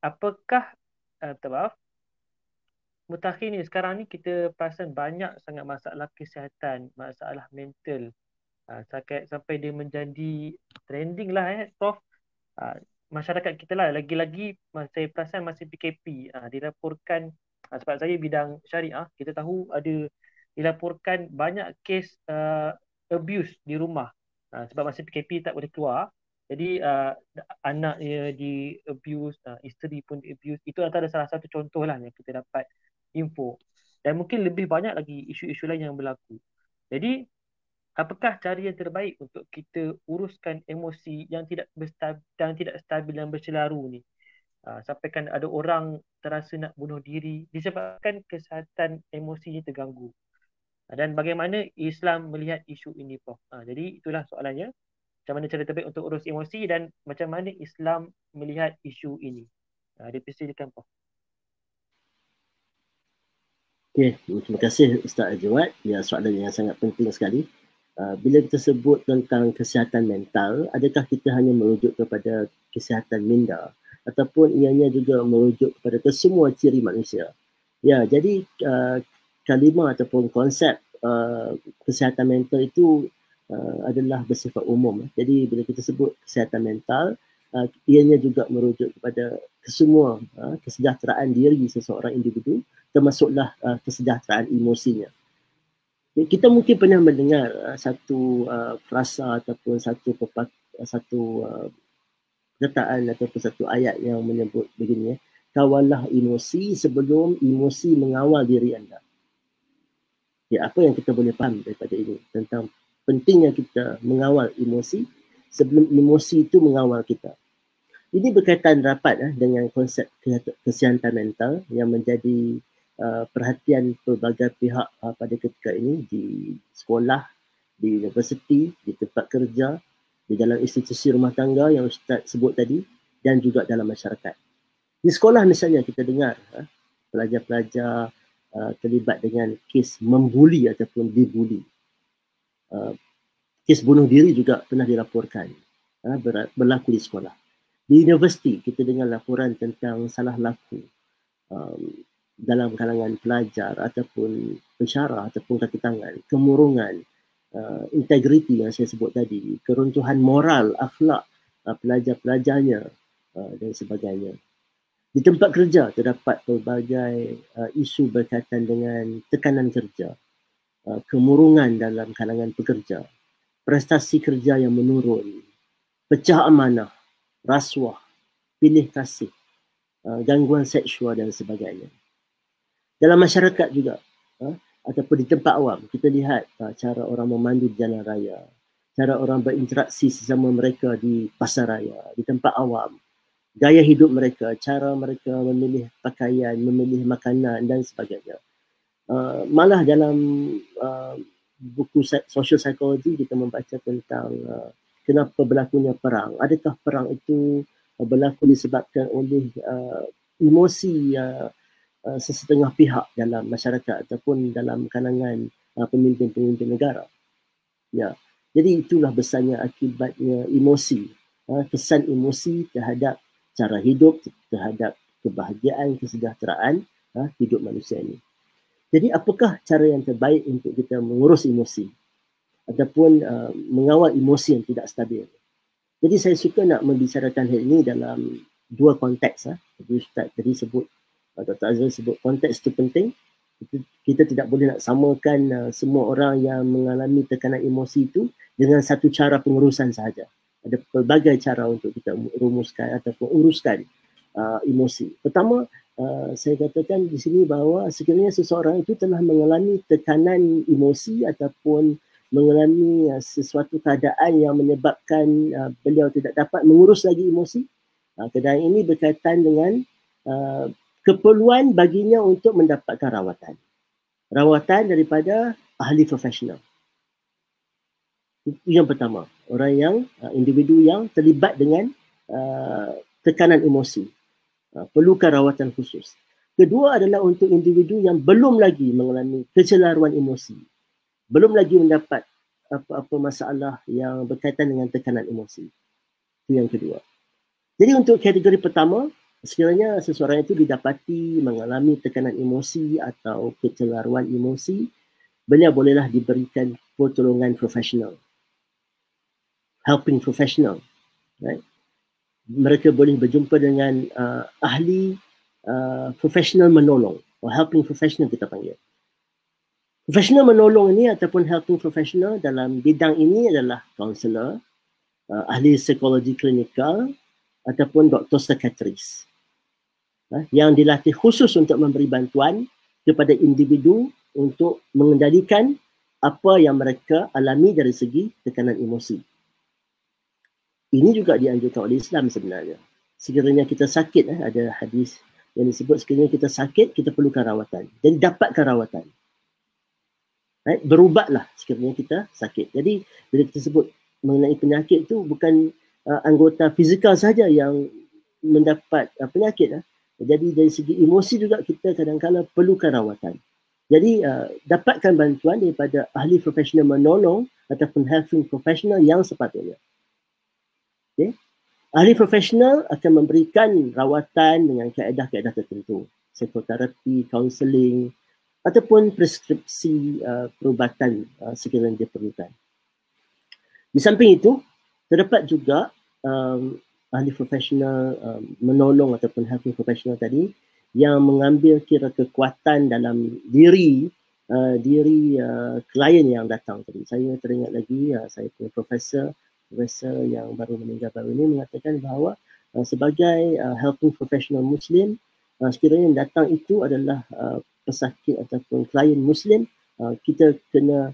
Apakah mutakhir ni sekarang ni kita perasan banyak sangat masalah kesihatan, masalah mental, sampai dia menjadi trending lah Prof. Masyarakat kita lah, lagi-lagi saya perasan masa PKP dilaporkan, sebab saya bidang syariah, kita tahu ada dilaporkan banyak kes abuse di rumah, sebab masa PKP tak boleh keluar. Jadi anak dia di abuse, isteri pun di abuse. Itu antara salah satu contoh lah yang kita dapat info. Dan mungkin lebih banyak lagi isu-isu lain yang berlaku. Jadi apakah cara yang terbaik untuk kita uruskan emosi yang tidak stabil dan berselaru ni? Sampaikan ada orang terasa nak bunuh diri disebabkan kesihatan emosinya terganggu. Dan bagaimana Islam melihat isu ini, Prof? Jadi itulah soalannya. macam mana cara terbaik untuk urus emosi dan macam mana Islam melihat isu ini. Dipersilakan Prof. Okey, terima kasih Ustaz Ajwad. Ya, soalan yang sangat penting sekali. Bila kita sebut tentang kesihatan mental, adakah kita hanya merujuk kepada kesihatan minda ataupun ianya juga merujuk kepada kesemua ciri manusia? Ya, jadi kalimah ataupun konsep kesihatan mental itu adalah bersifat umum. Jadi bila kita sebut kesihatan mental, ianya juga merujuk kepada kesemua kesejahteraan diri seseorang individu, termasuklah kesejahteraan emosinya. Kita mungkin pernah mendengar satu frasa ataupun satu perkataan ataupun satu ayat yang menyebut begini, kawallah emosi sebelum emosi mengawal diri anda. Ya, apa yang kita boleh faham daripada ini tentang pentingnya kita mengawal emosi sebelum emosi itu mengawal kita. Ini berkaitan rapat dengan konsep kesihatan mental yang menjadi perhatian pelbagai pihak pada ketika ini di sekolah, di universiti, di tempat kerja, di dalam institusi rumah tangga yang Ustaz sebut tadi dan juga dalam masyarakat. Di sekolah misalnya kita dengar pelajar-pelajar terlibat dengan kes membuli ataupun dibuli. Kes bunuh diri juga pernah dilaporkan berlaku di sekolah. Di universiti kita dengar laporan tentang salah laku dalam kalangan pelajar ataupun pensyarah ataupun kaki tangan, kemurungan, integriti yang saya sebut tadi, keruntuhan moral, akhlak pelajar-pelajarnya dan sebagainya. Di tempat kerja terdapat pelbagai isu berkaitan dengan tekanan kerja, kemurungan dalam kalangan pekerja, prestasi kerja yang menurun, pecah amanah, rasuah, pilih kasih, gangguan seksual dan sebagainya. Dalam masyarakat juga ataupun di tempat awam kita lihat cara orang memandu di jalan raya, cara orang berinteraksi sesama mereka di pasar raya, di tempat awam, gaya hidup mereka, cara mereka memilih pakaian, memilih makanan dan sebagainya. Malah dalam buku social psychology kita membaca tentang kenapa berlakunya perang. Adakah perang itu berlaku disebabkan oleh emosi sesetengah pihak dalam masyarakat ataupun dalam kalangan pemimpin-pemimpin negara. Ya. Jadi itulah besarnya akibatnya emosi. Kesan emosi terhadap cara hidup, terhadap kebahagiaan, kesejahteraan hidup manusia ini. Jadi apakah cara yang terbaik untuk kita mengurus emosi ataupun mengawal emosi yang tidak stabil? Jadi saya suka nak membicarakan hal ini dalam dua konteks. Jadi Ustaz tadi sebut, Dr. Azrul sebut konteks itu penting. Kita tidak boleh nak samakan semua orang yang mengalami tekanan emosi itu dengan satu cara pengurusan sahaja. Ada pelbagai cara untuk kita rumuskan ataupun uruskan emosi. Pertama, saya katakan di sini bahawa sekiranya seseorang itu telah mengalami tekanan emosi ataupun mengalami sesuatu keadaan yang menyebabkan beliau tidak dapat mengurus lagi emosi, keadaan ini berkaitan dengan keperluan baginya untuk mendapatkan rawatan daripada ahli profesional. Itu yang pertama, orang yang individu yang terlibat dengan tekanan emosi perlukan rawatan khusus. Kedua adalah untuk individu yang belum lagi mengalami kecelaruan emosi, belum lagi mendapat apa-apa masalah yang berkaitan dengan tekanan emosi. Itu yang kedua. Jadi untuk kategori pertama, sekiranya seseorang itu didapati mengalami tekanan emosi atau kecelaruan emosi, beliau bolehlah diberikan pertolongan profesional, helping professional, right? Mereka boleh berjumpa dengan ahli profesional menolong, atau helping professional kita panggil. Profesional menolong ini ataupun helping professional dalam bidang ini adalah kaunselor, ahli psikologi klinikal ataupun doktor psikiatris yang dilatih khusus untuk memberi bantuan kepada individu untuk mengendalikan apa yang mereka alami dari segi tekanan emosi. Ini juga dianjurkan oleh Islam sebenarnya. Sekiranya kita sakit, ada hadis yang disebut sekiranya kita sakit, kita perlukan rawatan. Jadi dapatkan rawatan. Right? Berubatlah sekiranya kita sakit. Jadi bila kita sebut mengenai penyakit itu bukan anggota fizikal saja yang mendapat penyakit. Jadi dari segi emosi juga kita kadang-kadang perlukan rawatan. Jadi dapatkan bantuan daripada ahli profesional menolong ataupun health profesional yang sepatutnya. Okay. Ahli profesional akan memberikan rawatan dengan kaedah-kaedah tertentu, psikoterapi, kaunseling ataupun preskripsi perubatan sekiranya diperlukan. Di samping itu, terdapat juga ahli profesional menolong ataupun health profesional tadi yang mengambil kira kekuatan dalam diri klien yang datang tadi. Saya teringat lagi, saya punya profesor yang baru meninggal baru ini mengatakan bahawa sebagai health professional Muslim, sekiranya yang datang itu adalah pesakit ataupun klien Muslim, kita kena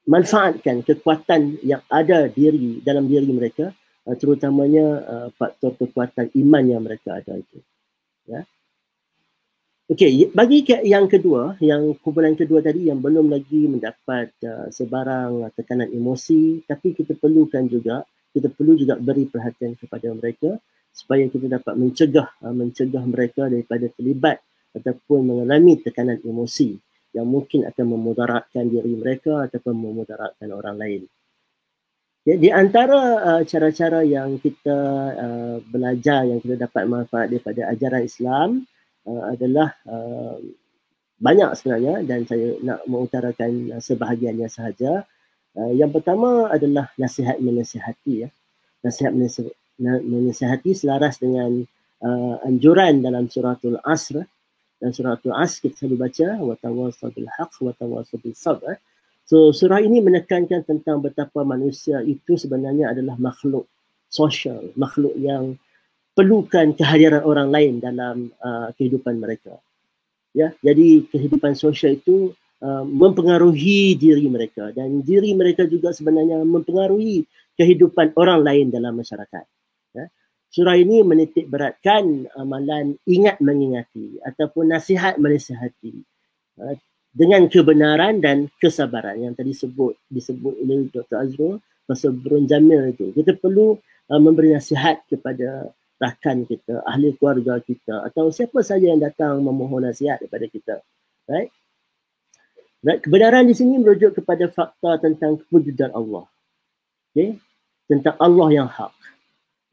manfaatkan kekuatan yang ada dalam diri mereka, terutamanya faktor kekuatan iman yang mereka ada itu. Ya. Okey, bagi yang kedua, yang kumpulan kedua tadi yang belum lagi mendapat sebarang tekanan emosi, tapi kita perlu juga beri perhatian kepada mereka supaya kita dapat mencegah mereka daripada terlibat ataupun mengalami tekanan emosi yang mungkin akan memudaratkan diri mereka ataupun memudaratkan orang lain. Ya, di antara cara-cara yang kita belajar, yang kita dapat manfaat daripada ajaran Islam adalah banyak sebenarnya, dan saya nak mengutarakan sebahagiannya sahaja. Yang pertama adalah nasihat menasihati. Nasihat menasihati selaras dengan anjuran dalam suratul Asr. Dan suratul Asr kita selalu baca, wa tawassaw bil haqq wa tawassaw bis sabr. So surah ini menekankan tentang betapa manusia itu sebenarnya adalah makhluk sosial, makhluk yang perlukan kehadiran orang lain dalam kehidupan mereka. Ya, jadi kehidupan sosial itu mempengaruhi diri mereka, dan diri mereka juga sebenarnya mempengaruhi kehidupan orang lain dalam masyarakat. Ya. Surah ini menitik beratkan amalan ingat mengingati ataupun nasihat menasihati dengan kebenaran dan kesabaran yang tadi disebut oleh Dr. Azrul pasal Burun Jamil itu. Kita perlu memberi nasihat kepada rakan kita, ahli keluarga kita, atau siapa saja yang datang memohon nasihat daripada kita. Right? Kebenaran di sini merujuk kepada fakta tentang kewujudan Allah. Okay? Tentang Allah yang hak.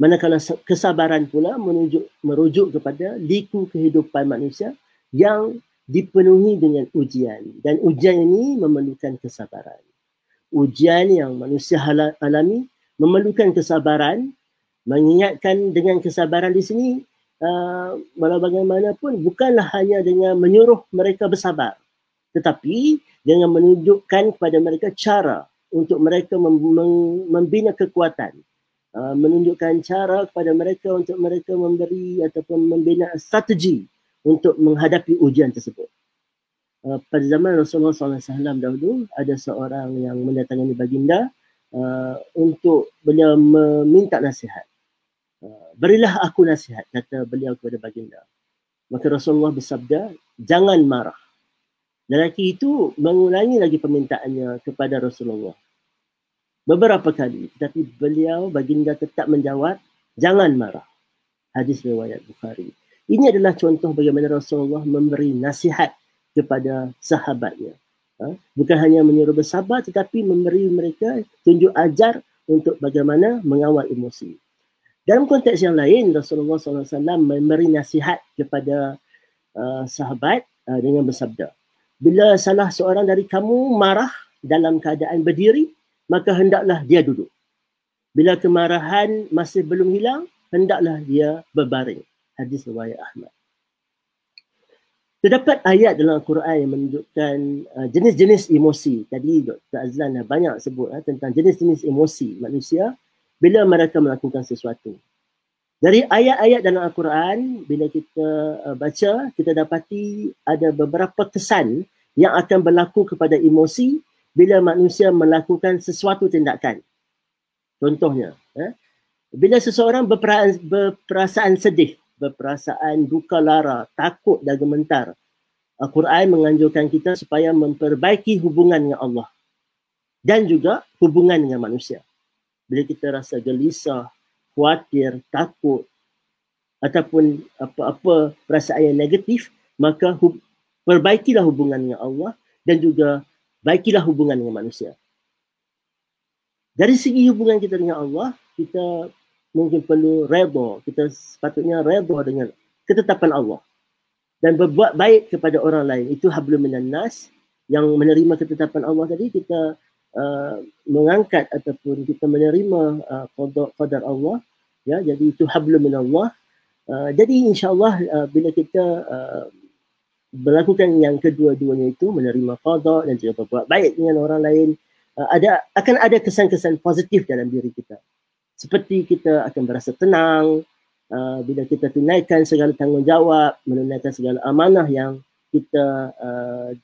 Manakala kesabaran pula merujuk kepada liku kehidupan manusia yang dipenuhi dengan ujian. Dan ujian ini memerlukan kesabaran. Ujian yang manusia alami memerlukan kesabaran. Mengingatkan dengan kesabaran di sini, walau bagaimanapun bukanlah hanya dengan menyuruh mereka bersabar, tetapi dengan menunjukkan kepada mereka cara untuk mereka membina kekuatan, menunjukkan cara kepada mereka untuk mereka memberi ataupun membina strategi untuk menghadapi ujian tersebut. Pada zaman Rasulullah SAW dahulu, ada seorang yang mendatangi baginda untuk beliau meminta nasihat. Berilah aku nasihat, kata beliau kepada baginda. Maka Rasulullah bersabda, jangan marah. Lelaki itu mengulangi lagi permintaannya kepada Rasulullah beberapa kali, tetapi baginda tetap menjawab, jangan marah. Hadis riwayat Bukhari. Ini adalah contoh bagaimana Rasulullah memberi nasihat kepada sahabatnya. Bukan hanya menyuruh bersabar, tetapi memberi mereka tunjuk ajar untuk bagaimana mengawal emosi. Dalam konteks yang lain, Rasulullah SAW memberi nasihat kepada sahabat dengan bersabda, bila salah seorang dari kamu marah dalam keadaan berdiri, maka hendaklah dia duduk. Bila kemarahan masih belum hilang, hendaklah dia berbaring. Hadis riwayat Ahmad. Terdapat ayat dalam Al-Quran yang menunjukkan jenis-jenis emosi. Tadi Dr. Azlan banyak sebut tentang jenis-jenis emosi manusia bila mereka melakukan sesuatu. Dari ayat-ayat dalam Al-Quran, bila kita baca, kita dapati ada beberapa kesan yang akan berlaku kepada emosi bila manusia melakukan sesuatu tindakan. Contohnya, bila seseorang berperasaan sedih, berperasaan duka lara, takut dan gemetar, Al-Quran menganjurkan kita supaya memperbaiki hubungan dengan Allah. dan juga hubungan dengan manusia. Bila kita rasa gelisah, khawatir, takut ataupun apa-apa perasaan yang negatif, maka perbaikilah hubungan dengan Allah dan juga baikilah hubungan dengan manusia. Dari segi hubungan kita dengan Allah, kita mungkin perlu redha. Kita sepatutnya redha dengan ketetapan Allah dan berbuat baik kepada orang lain. Itu hablum minan nas, yang menerima ketetapan Allah tadi. Kita mengangkat ataupun kita menerima qadar Allah, ya, jadi itu hablum minallah. Jadi insya-Allah bila kita melakukan yang kedua-duanya itu, menerima qada dan juga berbuat baik dengan orang lain, akan ada kesan-kesan positif dalam diri kita. Seperti kita akan berasa tenang bila kita tunaikan segala tanggungjawab, menunaikan segala amanah yang kita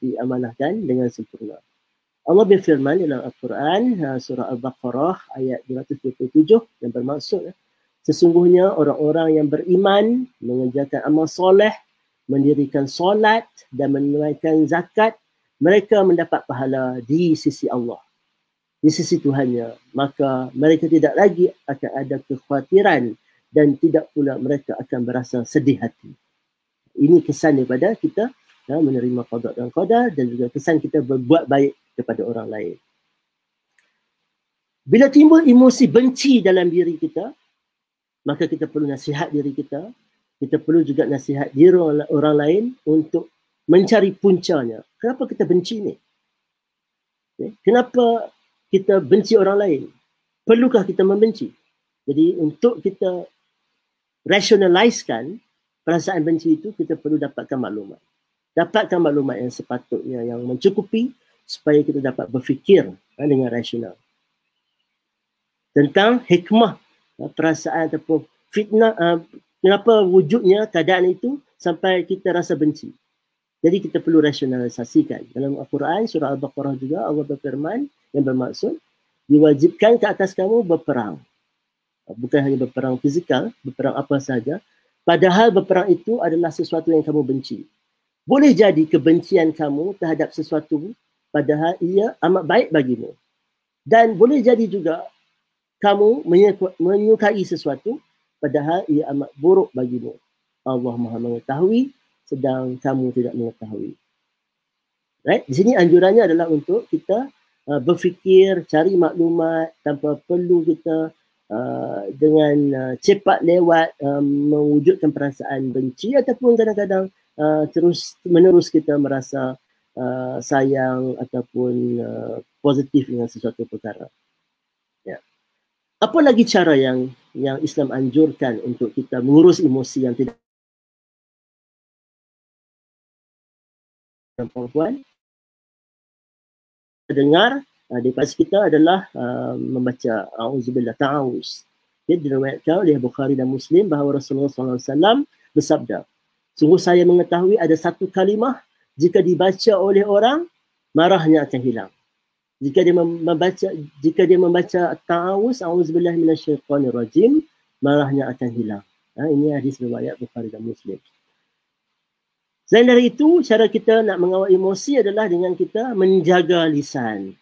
diamanahkan dengan sempurna. Allah berfirman dalam Al-Quran, surah Al-Baqarah ayat 227, yang bermaksud sesungguhnya orang-orang yang beriman, mengerjakan amal soleh, mendirikan solat dan menunaikan zakat, mereka mendapat pahala di sisi Allah, di sisi Tuhannya. Maka mereka tidak lagi akan ada kekhawatiran dan tidak pula mereka akan berasa sedih hati. Ini kesan daripada kita menerima qada dan qadar, dan juga kesan kita berbuat baik kepada orang lain. Bila timbul emosi benci dalam diri kita, maka kita perlu nasihat diri kita. Kita perlu juga nasihat diri orang lain untuk mencari puncanya. Kenapa kita benci ni? Kenapa kita benci orang lain? Perlukah kita membenci? Jadi untuk kita rationalizekan perasaan benci itu, kita perlu dapatkan maklumat. Dapatkan maklumat yang sepatutnya, yang mencukupi supaya kita dapat berfikir dengan rasional tentang hikmah perasaan ataupun fitnah, kenapa wujudnya keadaan itu sampai kita rasa benci. Jadi kita perlu rasionalisasikan. Dalam Al-Quran, surah Al-Baqarah juga, Allah berfirman yang bermaksud, diwajibkan ke atas kamu berperang. Bukan hanya berperang fizikal, berperang apa sahaja. Padahal berperang itu adalah sesuatu yang kamu benci. Boleh jadi kebencian kamu terhadap sesuatu padahal ia amat baik bagimu. Dan boleh jadi juga kamu menyukai sesuatu padahal ia amat buruk bagimu. Allah Maha mengetahui sedang kamu tidak mengetahui. Right? Di sini anjurannya adalah untuk kita berfikir, cari maklumat tanpa perlu kita dengan cepat lewat mewujudkan perasaan benci, ataupun kadang-kadang terus menerus kita merasa sayang ataupun positif dengan sesuatu perkara. Ya. Apa lagi cara yang Islam anjurkan untuk kita mengurus emosi yang tidak perempuan? Dengar daripada kita adalah membaca auzubillah, ta'awuz. Diriwayatkan oleh Bukhari dan Muslim bahawa Rasulullah SAW bersabda, sungguh saya mengetahui ada satu kalimah jika dibaca oleh orang, marahnya akan hilang. Jika dia membaca ta'awuz, auzubillahi minasyaitonirrajim, marahnya akan hilang. Ini hadis riwayat Bukhari dan Muslim. Selain dari itu, cara kita nak mengawal emosi adalah dengan kita menjaga lisan.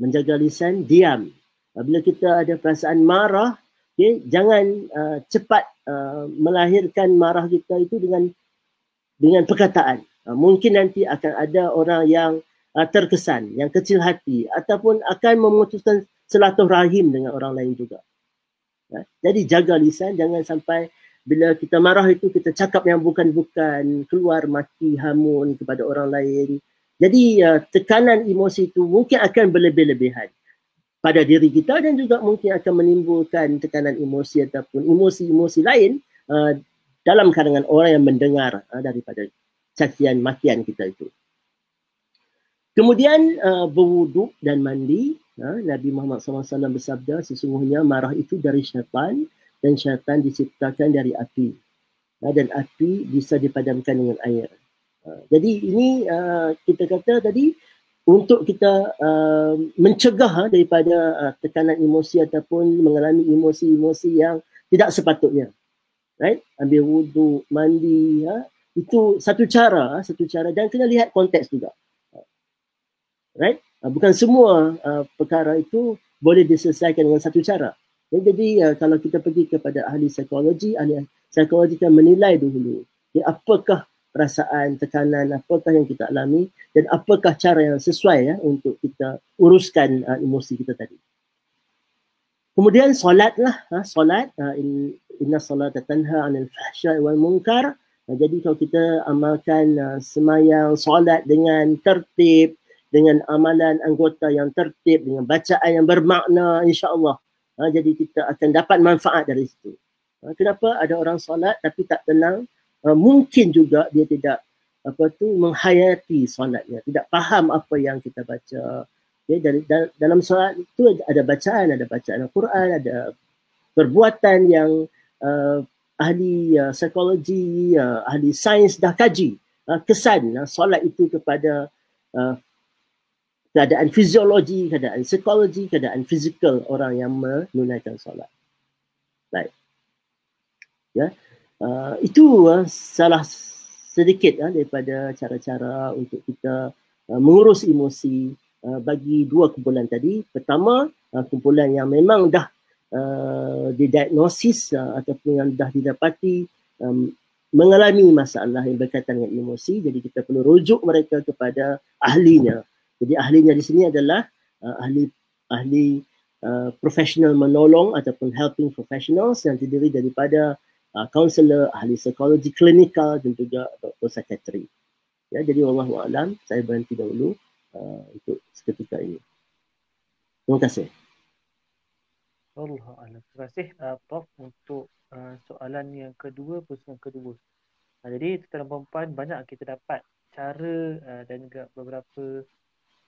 Menjaga lisan, diam. Bila kita ada perasaan marah, jangan cepat melahirkan marah kita itu dengan perkataan. Mungkin nanti akan ada orang yang terkesan, yang kecil hati, ataupun akan memutuskan silaturahim dengan orang lain juga. Jadi jaga lisan, jangan sampai bila kita marah itu kita cakap yang bukan-bukan, keluar maki hamun kepada orang lain. Jadi tekanan emosi itu mungkin akan berlebih-lebihan pada diri kita, dan juga mungkin akan menimbulkan tekanan emosi ataupun emosi-emosi lain dalam kalangan orang yang mendengar daripada cacian makian kita itu. Kemudian berwuduk dan mandi. Nabi Muhammad SAW bersabda, sesungguhnya marah itu dari syaitan dan syaitan diciptakan dari api. Dan api bisa dipadamkan dengan air. Jadi ini kita kata tadi, untuk kita mencegah daripada tekanan emosi ataupun mengalami emosi-emosi yang tidak sepatutnya. Right? Ambil wuduk, mandi, itu satu cara dan kena lihat konteks juga. Right? bukan semua perkara itu boleh diselesaikan dengan satu cara. Jadi kalau kita pergi kepada ahli psikologi akan menilai dulu apakah perasaan, tekanan, apakah yang kita alami dan apakah cara yang sesuai untuk kita uruskan emosi kita tadi. Kemudian solatlah, solat, inna salata tanha 'anil fahsya'i wal munkar. Jadi kalau kita amalkan semayang, solat dengan tertib, dengan amalan anggota yang tertib, dengan bacaan yang bermakna, insya-Allah, jadi kita akan dapat manfaat dari situ. Kenapa ada orang solat tapi tak tenang? Mungkin juga dia tidak menghayati solatnya, tidak faham apa yang kita baca. Dalam solat itu ada bacaan Al-Quran, ada perbuatan yang ahli psikologi, ahli sains dah kaji kesan solat itu kepada keadaan fiziologi, keadaan psikologi, keadaan fizikal orang yang menunaikan solat. Baik. Ya. Itu salah sedikit daripada cara-cara untuk kita mengurus emosi bagi dua kumpulan tadi. Pertama, kumpulan yang memang dah didiagnosis ataupun yang dah didapati mengalami masalah yang berkaitan dengan emosi, jadi kita perlu rujuk mereka kepada ahlinya. Jadi ahlinya di sini adalah ahli profesional menolong ataupun helping professionals yang terdiri daripada kaunselor, ahli psikologi klinikal dan juga doktor psikiatri. Ya, jadi wallahualam, saya berhenti dahulu untuk seketika ini. Terima kasih. Wallahualam. Terima kasih Prof untuk soalan yang kedua, pusingan kedua. Jadi tuan-tuan perempuan, banyak kita dapat cara dan juga beberapa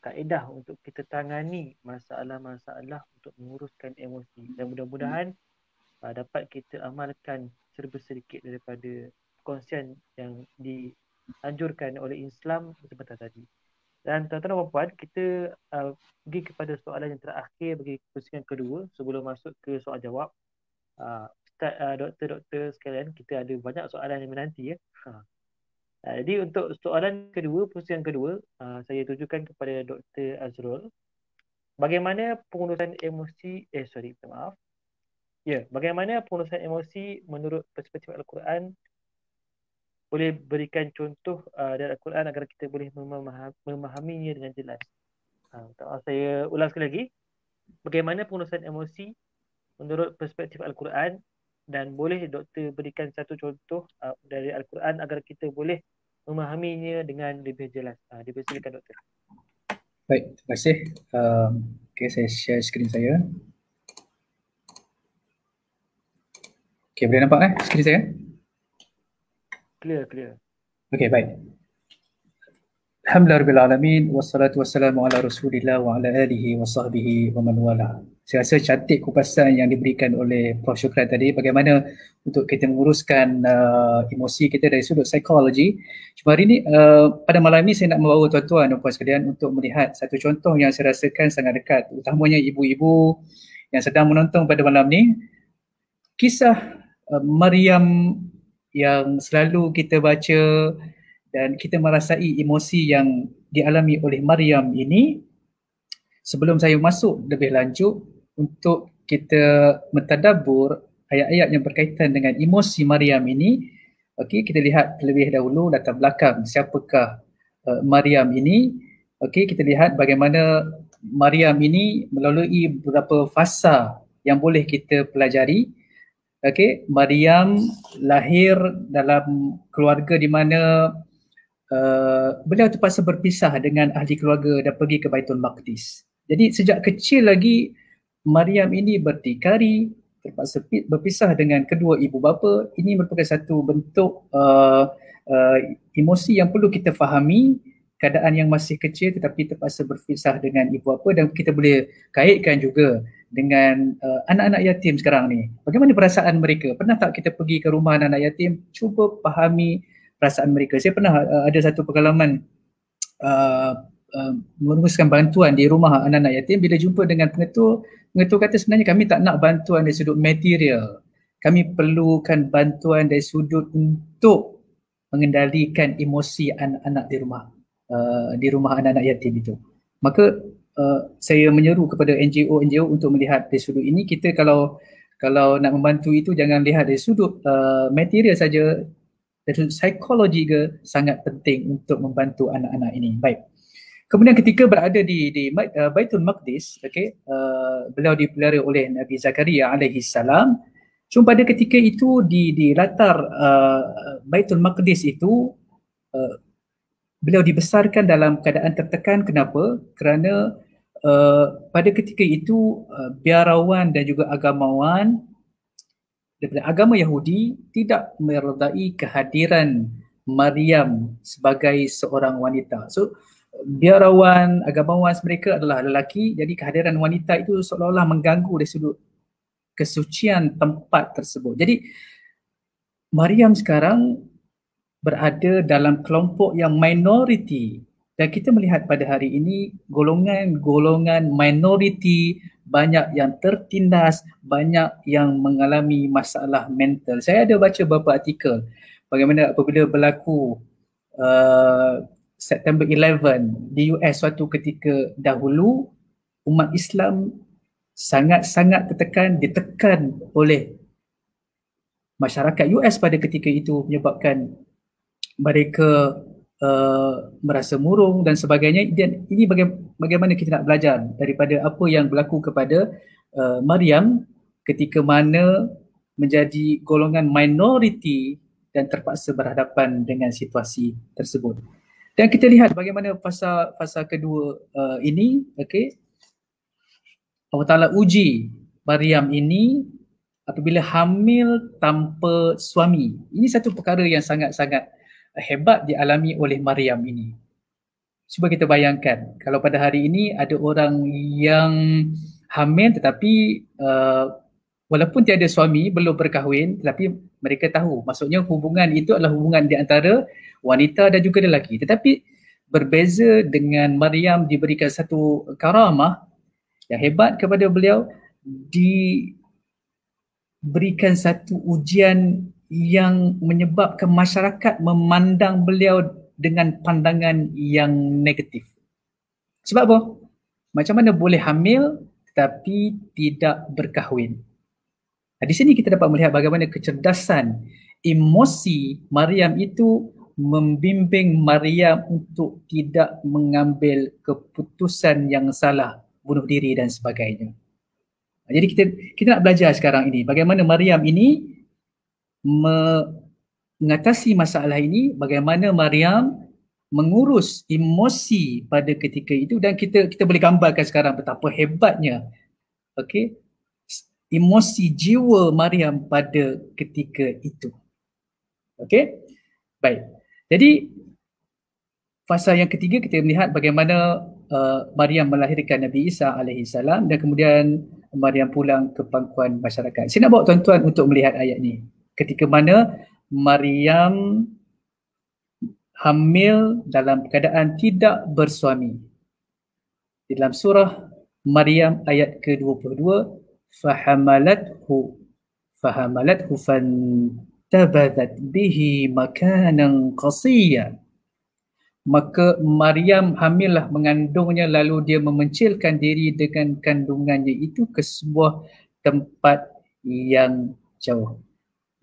kaedah untuk kita tangani masalah-masalah untuk menguruskan emosi, dan mudah-mudahan dapat kita amalkan sedikit daripada perkongsian yang dianjurkan oleh Islam sebentar tadi. Dan tuan-tuan dan puan-puan, kita pergi kepada soalan yang terakhir bagi pusingan kedua sebelum masuk ke soal jawab. Doktor sekalian, kita ada banyak soalan yang menanti ya. Jadi untuk soalan kedua, pusingan kedua, saya tujukan kepada Dr. Azrul. Bagaimana pengurusan emosi, bagaimana pengurusan emosi menurut perspektif Al-Quran? Boleh berikan contoh dari Al-Quran agar kita boleh memahaminya dengan jelas. Saya ulang sekali lagi. Bagaimana pengurusan emosi menurut perspektif Al-Quran, dan boleh doktor berikan satu contoh dari Al-Quran agar kita boleh memahaminya dengan lebih jelas. Dipersilakan doktor. Baik, terima kasih. Okay, saya share skrin saya. Okay, boleh nampak skrin saya? Clear. Okay, baik. Alhamdulillahirrahmanirrahim. Wassalatu wassalamu ala rasulillah wa ala alihi wa sahbihi wa man wala. Saya rasa cantik kupasan yang diberikan oleh Prof. Syukran tadi, bagaimana untuk kita menguruskan emosi kita dari sudut psikologi. Cuma hari ini, pada malam ini saya nak membawa tuan-tuan dan puan sekalian untuk melihat satu contoh yang saya rasakan sangat dekat, utamanya ibu-ibu yang sedang menonton pada malam ni. Kisah Maryam yang selalu kita baca dan kita merasai emosi yang dialami oleh Maryam ini. Sebelum saya masuk lebih lanjut untuk kita mentadabbur ayat-ayat yang berkaitan dengan emosi Maryam ini, okey, kita lihat terlebih dahulu latar belakang siapakah Maryam ini. Okey, kita lihat bagaimana Maryam ini melalui beberapa fasa yang boleh kita pelajari. Okey, Maryam lahir dalam keluarga di mana beliau terpaksa berpisah dengan ahli keluarga dan pergi ke Baitul Maqdis. Jadi sejak kecil lagi Maryam ini berdikari, terpaksa berpisah dengan kedua ibu bapa. Ini merupakan satu bentuk emosi yang perlu kita fahami, keadaan yang masih kecil tetapi terpaksa berpisah dengan ibu bapa, dan kita boleh kaitkan juga dengan anak-anak yatim sekarang ni. Bagaimana perasaan mereka? Pernah tak kita pergi ke rumah anak-anak yatim, cuba fahami perasaan mereka. Saya pernah ada satu pengalaman menguruskan bantuan di rumah anak-anak yatim. Bila jumpa dengan pengetua kata sebenarnya kami tak nak bantuan dari sudut material. Kami perlukan bantuan dari sudut untuk mengendalikan emosi anak-anak di rumah anak-anak yatim itu. Maka saya menyeru kepada NGO untuk melihat dari sudut ini. Kita kalau nak membantu itu jangan lihat dari sudut material saja, dari sudut psikologi ke sangat penting untuk membantu anak-anak ini. Baik. Kemudian ketika berada di Baitul Maqdis, beliau dipelihara oleh Nabi Zakaria alaihi salam. Cuma pada ketika itu di latar Baitul Maqdis itu beliau dibesarkan dalam keadaan tertekan. Kenapa? Kerana pada ketika itu biarawan dan juga agamawan daripada agama Yahudi tidak meredai kehadiran Maryam sebagai seorang wanita. So biarawan, agamawan mereka adalah lelaki, jadi kehadiran wanita itu seolah-olah mengganggu dari sudut kesucian tempat tersebut. Jadi Maryam sekarang berada dalam kelompok yang minoriti, dan kita melihat pada hari ini golongan-golongan minoriti banyak yang tertindas, banyak yang mengalami masalah mental. Saya ada baca beberapa artikel bagaimana apabila berlaku September 11 di US suatu ketika dahulu, umat Islam sangat-sangat ditekan oleh masyarakat US pada ketika itu, menyebabkan mereka merasa murung dan sebagainya. Dan ini bagaimana kita nak belajar daripada apa yang berlaku kepada Maryam ketika mana menjadi golongan minoriti dan terpaksa berhadapan dengan situasi tersebut. Dan kita lihat bagaimana fasa kedua ini, Allah Ta'ala uji Maryam ini apabila hamil tanpa suami. Ini satu perkara yang sangat-sangat hebat dialami oleh Maryam ini. Cuba kita bayangkan, kalau pada hari ini ada orang yang hamil tetapi walaupun tiada suami, belum berkahwin, tetapi mereka tahu, maksudnya hubungan itu adalah hubungan di antara wanita dan juga lelaki. Tetapi berbeza dengan Maryam, diberikan satu karamah yang hebat kepada beliau, diberikan satu ujian yang menyebabkan masyarakat memandang beliau dengan pandangan yang negatif. Sebab apa? Macam mana boleh hamil tetapi tidak berkahwin? Di sini kita dapat melihat bagaimana kecerdasan emosi Maryam itu membimbing Maryam untuk tidak mengambil keputusan yang salah, bunuh diri dan sebagainya. Jadi kita nak belajar sekarang ini bagaimana Maryam ini mengatasi masalah ini, bagaimana Maryam mengurus emosi pada ketika itu, dan kita boleh gambarkan sekarang betapa hebatnya emosi jiwa Maryam pada ketika itu. Baik. Jadi fasa yang ketiga kita melihat bagaimana Maryam melahirkan Nabi Isa alaihi salam dan kemudian Maryam pulang ke pangkuan masyarakat. Saya nak bawa tuan-tuan untuk melihat ayat ni. Ketika mana Maryam hamil dalam keadaan tidak bersuami. Di dalam surah Maryam ayat ke-22, fahamalathu fantabadat bihi makanan qasiyya. Maka Maryam hamillah, mengandungnya, lalu dia memencilkan diri dengan kandungannya itu ke sebuah tempat yang jauh.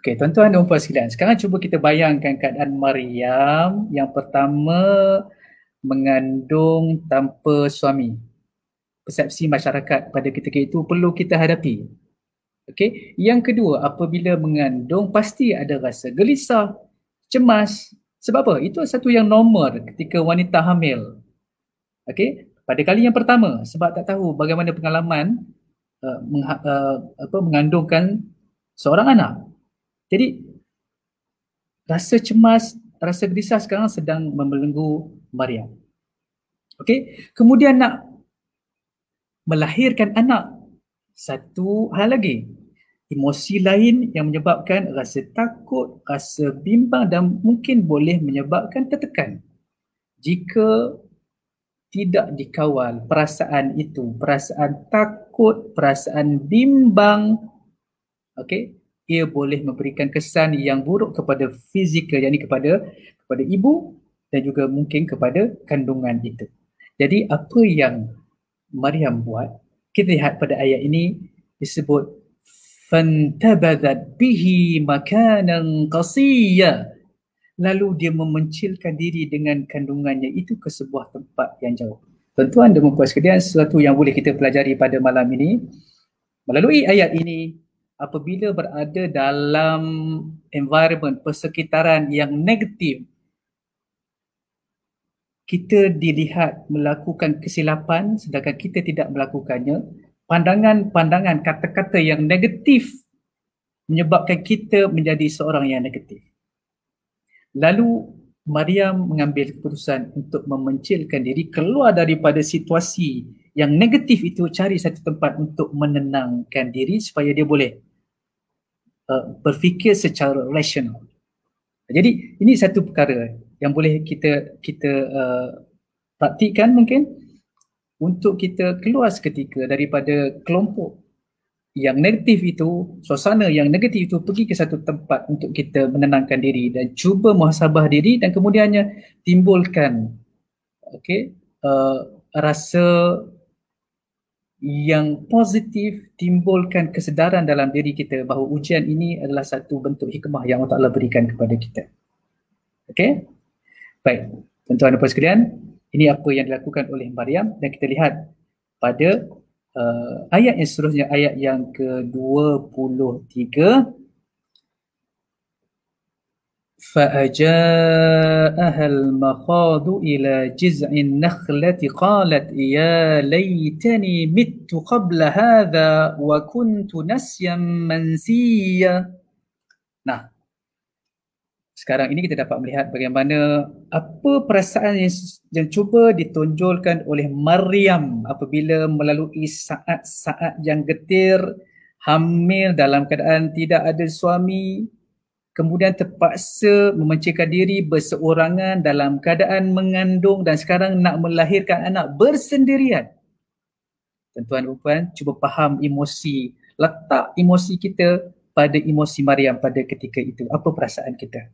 Okey, tuan-tuan dan puan sekalian, sekarang cuba kita bayangkan keadaan Maryam yang pertama mengandung tanpa suami. Persepsi masyarakat pada ketika itu perlu kita hadapi. Okey, yang kedua, apabila mengandung pasti ada rasa gelisah, cemas. Sebab apa? Itu satu yang normal ketika wanita hamil. Okey, pada kali yang pertama, sebab tak tahu bagaimana pengalaman mengandungkan seorang anak. Jadi rasa cemas, rasa gelisah sekarang sedang membelenggu Maryam. Okey, kemudian nak melahirkan anak, satu hal lagi, emosi lain yang menyebabkan rasa takut, rasa bimbang dan mungkin boleh menyebabkan tertekan. Jika tidak dikawal perasaan itu, perasaan takut, perasaan bimbang, ia boleh memberikan kesan yang buruk kepada fizikal, yakni kepada ibu dan juga mungkin kepada kandungan itu. Jadi apa yang Maryam buat, kita lihat pada ayat ini disebut fantabadhat bihi makanan qasiyya, lalu dia memencilkan diri dengan kandungannya itu ke sebuah tempat yang jauh. Tuan-tuan dan puan sekalian, sesuatu yang boleh kita pelajari pada malam ini melalui ayat ini, apabila berada dalam environment, persekitaran yang negatif, kita dilihat melakukan kesilapan sedangkan kita tidak melakukannya, pandangan-pandangan, kata-kata yang negatif menyebabkan kita menjadi seorang yang negatif. Lalu Maryam mengambil keputusan untuk memencilkan diri keluar daripada situasi yang negatif itu, cari satu tempat untuk menenangkan diri supaya dia boleh berfikir secara rasional. Jadi ini satu perkara yang boleh kita praktikkan mungkin untuk kita keluar seketika daripada kelompok yang negatif itu, suasana yang negatif itu, pergi ke satu tempat untuk kita menenangkan diri dan cuba muhasabah diri dan kemudiannya timbulkan rasa yang positif, timbulkan kesedaran dalam diri kita bahawa ujian ini adalah satu bentuk hikmah yang Allah Ta'ala berikan kepada kita. Okey? Baik, tuan-tuan dan puan sekalian, ini apa yang dilakukan oleh Maryam dan kita lihat pada ayat yang seterusnya, ayat yang ke-23. فَأَجَاءَهَا الْمَخَاضُ إِلَى جِذْعِ النَّخْلَةِ قَالَتْ يَا لَيْتَنِي مِتُّ قَبْلَ هَذَا وَكُنْتُ نَسْيًا مَنْسِيًّا. Nah, sekarang ini kita dapat melihat bagaimana apa perasaan yang cuba ditonjolkan oleh Maryam apabila melalui saat-saat yang getir, hamil dalam keadaan tidak ada suami, kemudian terpaksa memencilkan diri berseorangan dalam keadaan mengandung dan sekarang nak melahirkan anak bersendirian. Tuan-tuan dan puan, cuba faham emosi, letak emosi kita pada emosi Maryam pada ketika itu. Apa perasaan kita?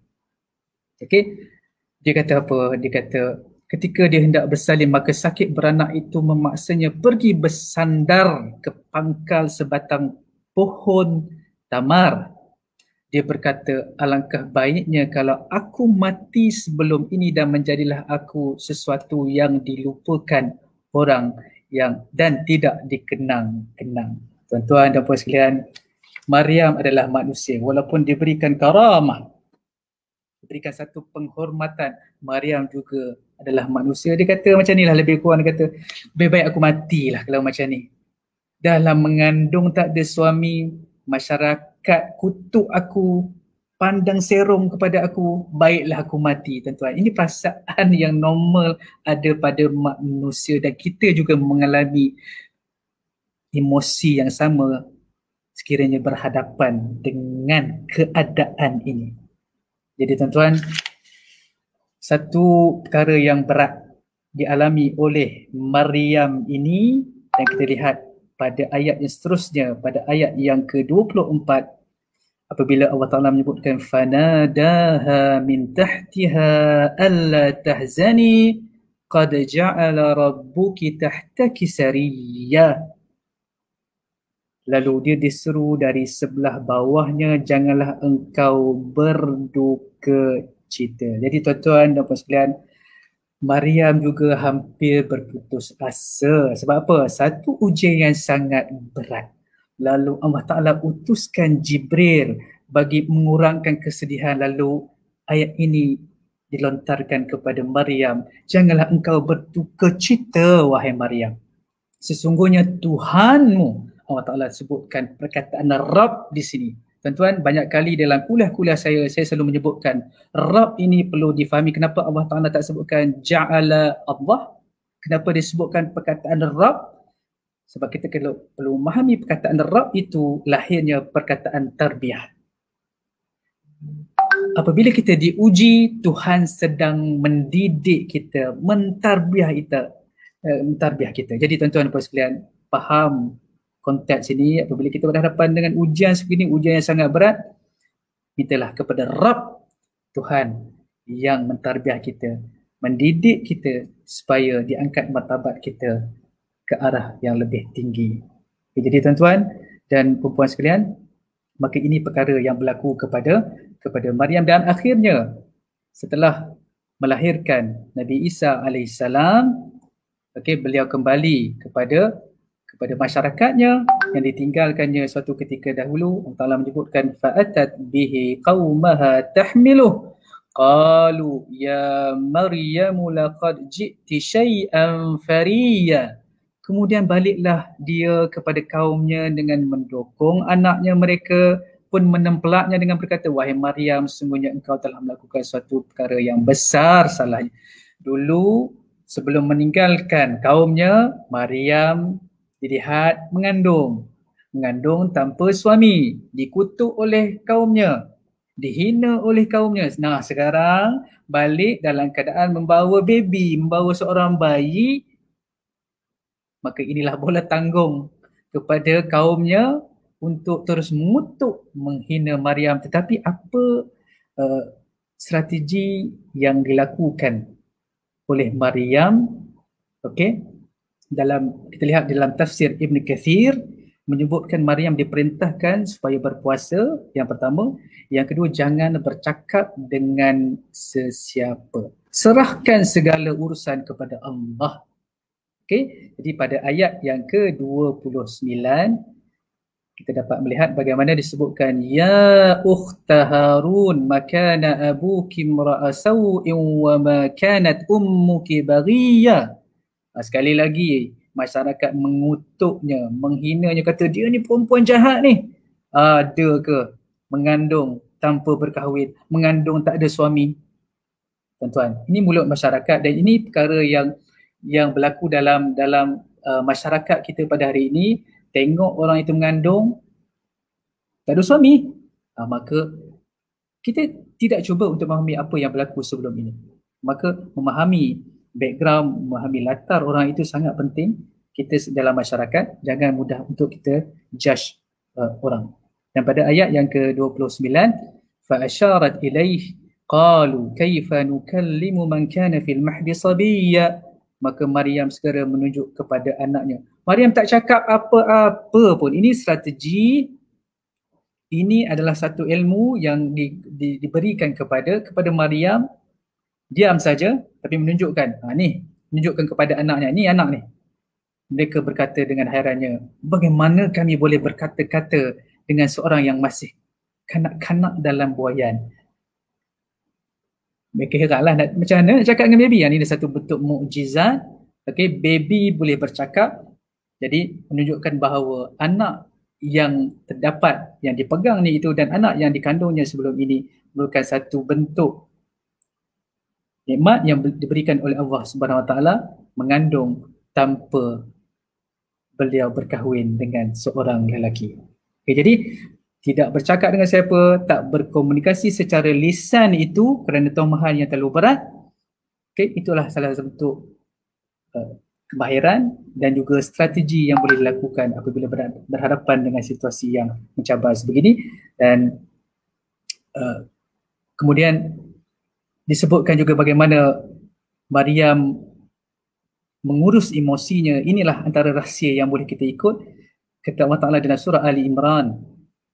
Okey, dia kata apa? Dia kata ketika dia hendak bersalin maka sakit beranak itu memaksanya pergi bersandar ke pangkal sebatang pohon tamar. Dia berkata, alangkah baiknya kalau aku mati sebelum ini dan menjadilah aku sesuatu yang dilupakan orang yang dan tidak dikenang-kenang. Tuan-tuan dan puan sekalian, Maryam adalah manusia walaupun diberikan karamah, diberikan satu penghormatan. Maryam juga adalah manusia. Dia kata macam ni lah, lebih kurang dia kata, lebih baik aku matilah kalau macam ni. Dalam mengandung tak ada suami, masyarakat kutuk aku, pandang serong kepada aku, baiklah aku mati. Tuan-tuan, ini perasaan yang normal ada pada manusia dan kita juga mengalami emosi yang sama sekiranya berhadapan dengan keadaan ini. Jadi tuan-tuan, satu perkara yang berat dialami oleh Maryam ini dan kita lihat pada ayat yang seterusnya, pada ayat yang ke-24 apabila Allah Ta'ala menyebutkan fanadaha min tahtiha alla tahzani qad ja'ala rabbuki tahtaki sariyya. Lalu dia diseru dari sebelah bawahnya, janganlah engkau berduka cita. Jadi tuan-tuan dan puan sekalian, Maryam juga hampir berputus asa. Sebab apa? Satu ujian yang sangat berat. Lalu Allah Ta'ala utuskan Jibril bagi mengurangkan kesedihan. Lalu ayat ini dilontarkan kepada Maryam. Janganlah engkau berduka cita, wahai Maryam. Sesungguhnya Tuhanmu, Allah Ta'ala sebutkan perkataan Rabb di sini. Tuan-tuan, banyak kali dalam kuliah-kuliah saya selalu menyebutkan Rabb ini perlu difahami. Kenapa Allah Ta'ala tak sebutkan Ja'ala Allah? Kenapa disebutkan perkataan Rabb? Sebab kita perlu memahami perkataan Rabb itu lahirnya perkataan tarbiyah. Apabila kita diuji, Tuhan sedang mendidik kita, mentarbiyah kita. Jadi tuan-tuan dan puan sekalian, faham konteks ini. Apabila kita berhadapan dengan ujian seperti ini, ujian yang sangat berat, mintalah kepada Rabb, Tuhan yang mentarbiah kita, mendidik kita supaya diangkat martabat kita ke arah yang lebih tinggi. Jadi tuan-tuan dan puan-puan sekalian, maka ini perkara yang berlaku kepada Maryam, dan akhirnya setelah melahirkan Nabi Isa alaihissalam, beliau kembali kepada masyarakatnya yang ditinggalkannya suatu ketika dahulu. Allah Ta'ala menyebutkan fa'atat bihi qaumaha tahmiluh qalu ya Maryam laqad ji'ti syai'an fariya. Kemudian baliklah dia kepada kaumnya dengan mendukung anaknya, mereka pun menempelaknya dengan berkata, wahai Maryam, sesungguhnya engkau telah melakukan suatu perkara yang besar salahnya. Dulu sebelum meninggalkan kaumnya, Maryam dilihat mengandung tanpa suami, dikutuk oleh kaumnya, dihina oleh kaumnya. Nah, sekarang balik dalam keadaan membawa seorang bayi, maka inilah bola tanggung kepada kaumnya untuk terus mengutuk, menghina Maryam. Tetapi apa strategi yang dilakukan oleh Maryam? Kita lihat dalam tafsir Ibn Kathir, menyebutkan Maryam diperintahkan supaya berpuasa, yang pertama. Yang kedua, jangan bercakap dengan sesiapa. Serahkan segala urusan kepada Allah. Jadi pada ayat yang ke-29, kita dapat melihat bagaimana disebutkan, ya ukhta Harun makana abuki imra'a saw'in wa ma kanat ummuki baghiyya. Sekali lagi masyarakat mengutuknya, menghinanya, kata dia ni perempuan jahat ni. Ada ke mengandung tanpa berkahwin, mengandung tak ada suami? Tuan-tuan, ini mulut masyarakat, dan ini perkara yang berlaku dalam masyarakat kita pada hari ini. Tengok orang itu mengandung tak ada suami, maka kita tidak cuba untuk memahami apa yang berlaku sebelum ini. Maka memahami background, memahami latar orang itu sangat penting. Kita dalam masyarakat jangan mudah untuk kita judge orang. Dan pada ayat yang ke-29, fa asyarat ilaih qalu kaifa nukallimu man kana fil mahdi sabiyya. Maka Maryam segera menunjuk kepada anaknya. Maryam tak cakap apa-apa pun. Ini strategi, ini adalah satu ilmu yang diberikan kepada Maryam. Diam saja tapi menunjukkan, menunjukkan kepada anaknya, ni anak ni. Mereka berkata dengan hairannya, bagaimana kami boleh berkata-kata dengan seorang yang masih kanak-kanak dalam buaian? Mereka heranlah macam mana nak cakap dengan baby. Ini adalah satu bentuk mukjizat. Baby boleh bercakap. Jadi menunjukkan bahawa anak yang terdapat, yang dipegang ni itu, dan anak yang dikandungnya sebelum ini merupakan satu bentuk nikmat yang diberikan oleh Allah Subhanahu Wa Taala, mengandung tanpa beliau berkahwin dengan seorang lelaki. Jadi tidak bercakap dengan siapa, tak berkomunikasi secara lisan itu kerana tomahan yang terlalu berat. Itulah salah satu bentuk kemahiran dan juga strategi yang boleh dilakukan apabila berhadapan dengan situasi yang mencabar sebegini. Dan kemudian disebutkan juga bagaimana Maryam mengurus emosinya. Inilah antara rahsia yang boleh kita ikut. Kata Allah Ta'ala dalam surah Ali Imran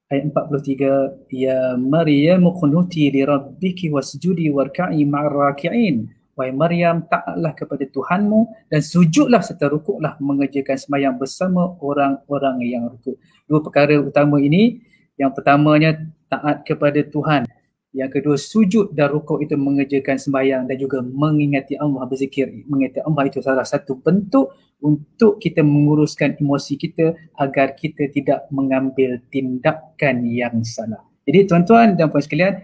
ayat 43, ya Maryam qunuti li rabbiki wasjudi warka'i ma'ar raki'in. Wahai Maryam, taatlah kepada Tuhanmu dan sujudlah serta rukuklah mengerjakan sembahyang bersama orang-orang yang rukuk. Dua perkara utama ini. Yang pertamanya taat kepada Tuhan. Yang kedua, sujud dan rukuk itu mengerjakan sembahyang dan juga mengingati Allah, berzikir. Mengingati Allah itu salah satu bentuk untuk kita menguruskan emosi kita agar kita tidak mengambil tindakan yang salah. Jadi tuan-tuan dan puan sekalian,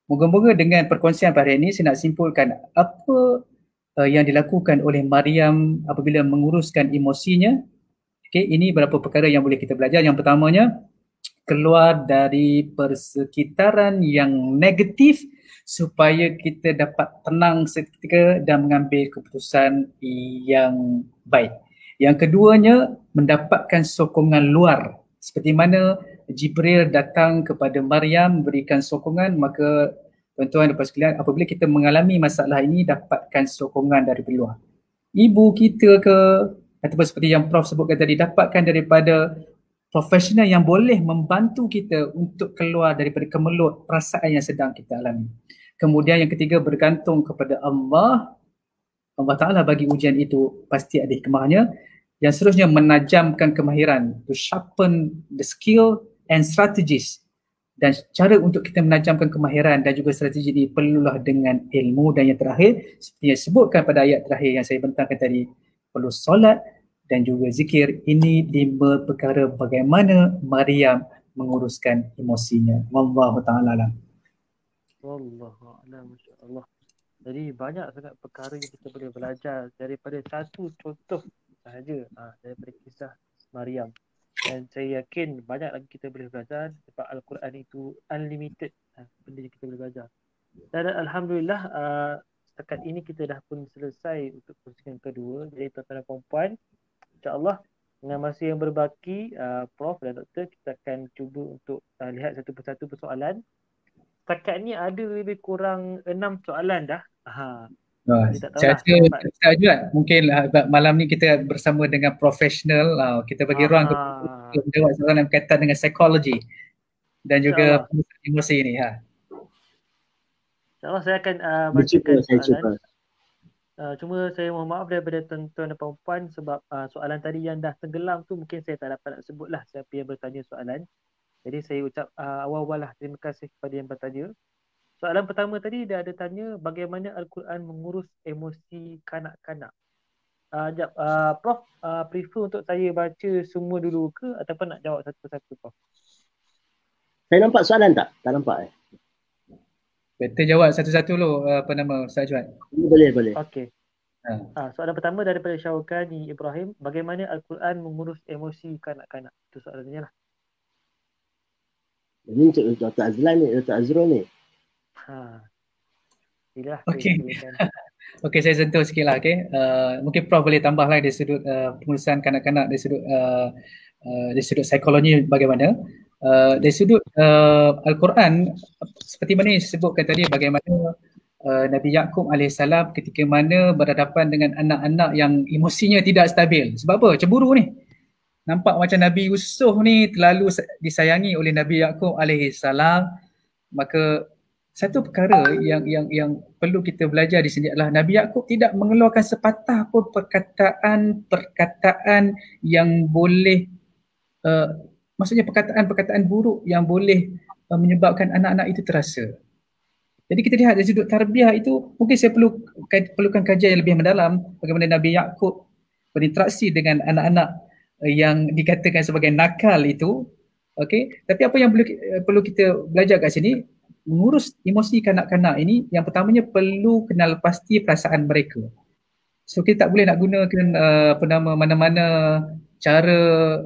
moga-moga dengan perkongsian pada hari ini saya nak simpulkan apa yang dilakukan oleh Maryam apabila menguruskan emosinya. Ini beberapa perkara yang boleh kita belajar. Yang pertamanya, keluar dari persekitaran yang negatif supaya kita dapat tenang seketika dan mengambil keputusan yang baik. Yang keduanya, mendapatkan sokongan luar. Seperti mana Jibril datang kepada Maryam berikan sokongan, maka tuan-tuan dan puan sekalian, apabila kita mengalami masalah ini, dapatkan sokongan dari luar. Ibu kita ke, ataupun seperti yang Prof sebutkan tadi, dapatkan daripada profesional yang boleh membantu kita untuk keluar daripada kemelut perasaan yang sedang kita alami. Kemudian yang ketiga, bergantung kepada Allah. Allah Ta'ala bagi ujian itu pasti ada hikmahnya. Yang seterusnya, menajamkan kemahiran, to sharpen the skill and strategies. Dan cara untuk kita menajamkan kemahiran dan juga strategi ini perlulah dengan ilmu. Dan yang terakhir, seperti yang disebutkan pada ayat terakhir yang saya bentangkan tadi, perlu solat dan juga zikir. Ini 5 perkara bagaimana Maryam menguruskan emosinya. Wallahu ta'ala alam. Wallahu a'lam, masya-Allah. Jadi banyak sangat perkara yang kita boleh belajar daripada satu contoh sahaja daripada kisah Maryam. Dan saya yakin banyak lagi kita boleh belajar sebab Al-Quran itu unlimited benda yang kita boleh belajar. Dan Alhamdulillah setakat ini kita dah pun selesai untuk kursus yang kedua. Jadi tuan-tuan dan puan-puan, insya-Allah dengan masa yang berbaki, Prof dan Doktor, kita akan cuba untuk lihat satu persatu persoalan. Setakat ni ada lebih kurang 6 soalan dah. Saya rasa juga mungkin malam ni kita bersama dengan profesional, kita bagi ruang untuk menjawab soalan yang berkaitan dengan psikologi dan juga emosi ni. InsyaAllah saya akan bacakan soalan. Cuma saya mohon maaf daripada tuan-tuan dan puan-puan sebab soalan tadi yang dah tenggelam tu mungkin saya tak dapat nak sebutlah siapa yang bertanya soalan. Jadi saya ucap awal-awal lah terima kasih kepada yang bertanya. Soalan pertama tadi dia ada tanya bagaimana Al-Quran mengurus emosi kanak-kanak. Prof, prefer untuk saya baca semua dulu ke ataupun nak jawab satu persatu, Prof? Saya nampak soalan tak? Tak nampak Betul, jawab satu-satu dulu, Ustaz Juan. Boleh. Okey. Soalan pertama daripada Syawkani Ibrahim, bagaimana Al-Quran mengurus emosi kanak-kanak? Itu soalannya lah. Ini untuk Dr. Azlan ni, Dr. Azrul ni. Okey, saya sentuh sikit lah. Mungkin Prof boleh tambah lah dari sudut pengurusan kanak-kanak, dari sudut psikologi bagaimana. Dari sudut Al-Quran, seperti mana yang disebutkan tadi, bagaimana Nabi Yaqub AS ketika mana berhadapan dengan anak-anak yang emosinya tidak stabil. Sebab apa? Cemburu ni. Nampak macam Nabi Yusuf ni terlalu disayangi oleh Nabi Yaqub AS. Maka satu perkara yang perlu kita belajar di sini adalah Nabi Yaqub tidak mengeluarkan sepatah pun perkataan yang boleh maksudnya perkataan buruk yang boleh menyebabkan anak-anak itu terasa. Jadi kita lihat dari sudut tarbiyah itu, mungkin saya perlukan kajian yang lebih mendalam bagaimana Nabi Yaqub berinteraksi dengan anak-anak yang dikatakan sebagai nakal itu. Okey, tapi apa yang perlu kita belajar kat sini, mengurus emosi kanak-kanak ini, yang pertamanya perlu kenal pasti perasaan mereka. So kita tak boleh nak gunakan mana-mana cara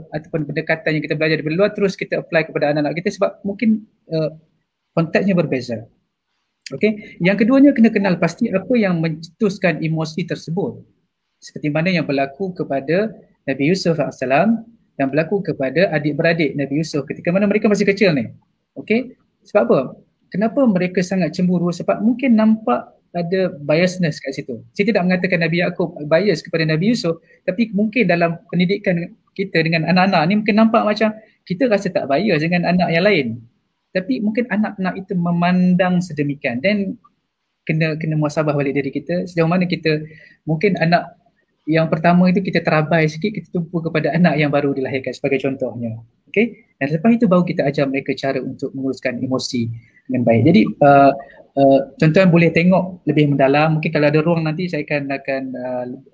ataupun pendekatan yang kita belajar dari luar terus kita apply kepada anak-anak kita sebab mungkin konteksnya berbeza. Okey, yang keduanya kena kenal pasti apa yang mencetuskan emosi tersebut. Seperti mana yang berlaku kepada Nabi Yusuf AS dan berlaku kepada adik-beradik Nabi Yusuf ketika mana mereka masih kecil ni. Okey, sebab apa? Kenapa mereka sangat cemburu? Sebab mungkin nampak ada biasness kat situ. Saya tidak mengatakan Nabi Yaqub bias kepada Nabi Yusuf, tapi mungkin dalam pendidikan kita dengan anak-anak ni mungkin nampak macam kita rasa tak bias dengan anak yang lain. Tapi mungkin anak-anak itu memandang sedemikian. Dan kena muhasabah balik diri kita sejauh mana kita mungkin anak yang pertama itu kita terabai sikit, kita tumpu kepada anak yang baru dilahirkan sebagai contohnya. Okay? Dan lepas itu baru kita ajar mereka cara untuk menguruskan emosi dengan baik. Jadi tuan-tuan boleh tengok lebih mendalam. Mungkin kalau ada ruang nanti saya akan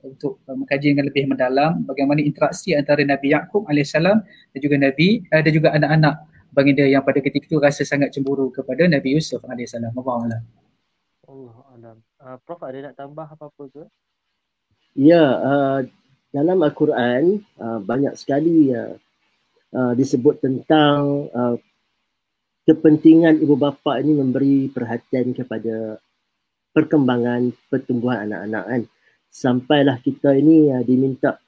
untuk mengkaji dengan lebih mendalam bagaimana interaksi antara Nabi Yaqub AS dan juga dan juga anak-anak baginda yang pada ketika itu rasa sangat cemburu kepada Nabi Yusuf AS. Allahualam. Prof ada nak tambah apa-apa ke? Ya, dalam Al-Quran banyak sekali disebut tentang kepentingan ibu bapa ini memberi perhatian kepada perkembangan pertumbuhan anak-anak kan. Sampailah kita ini diminta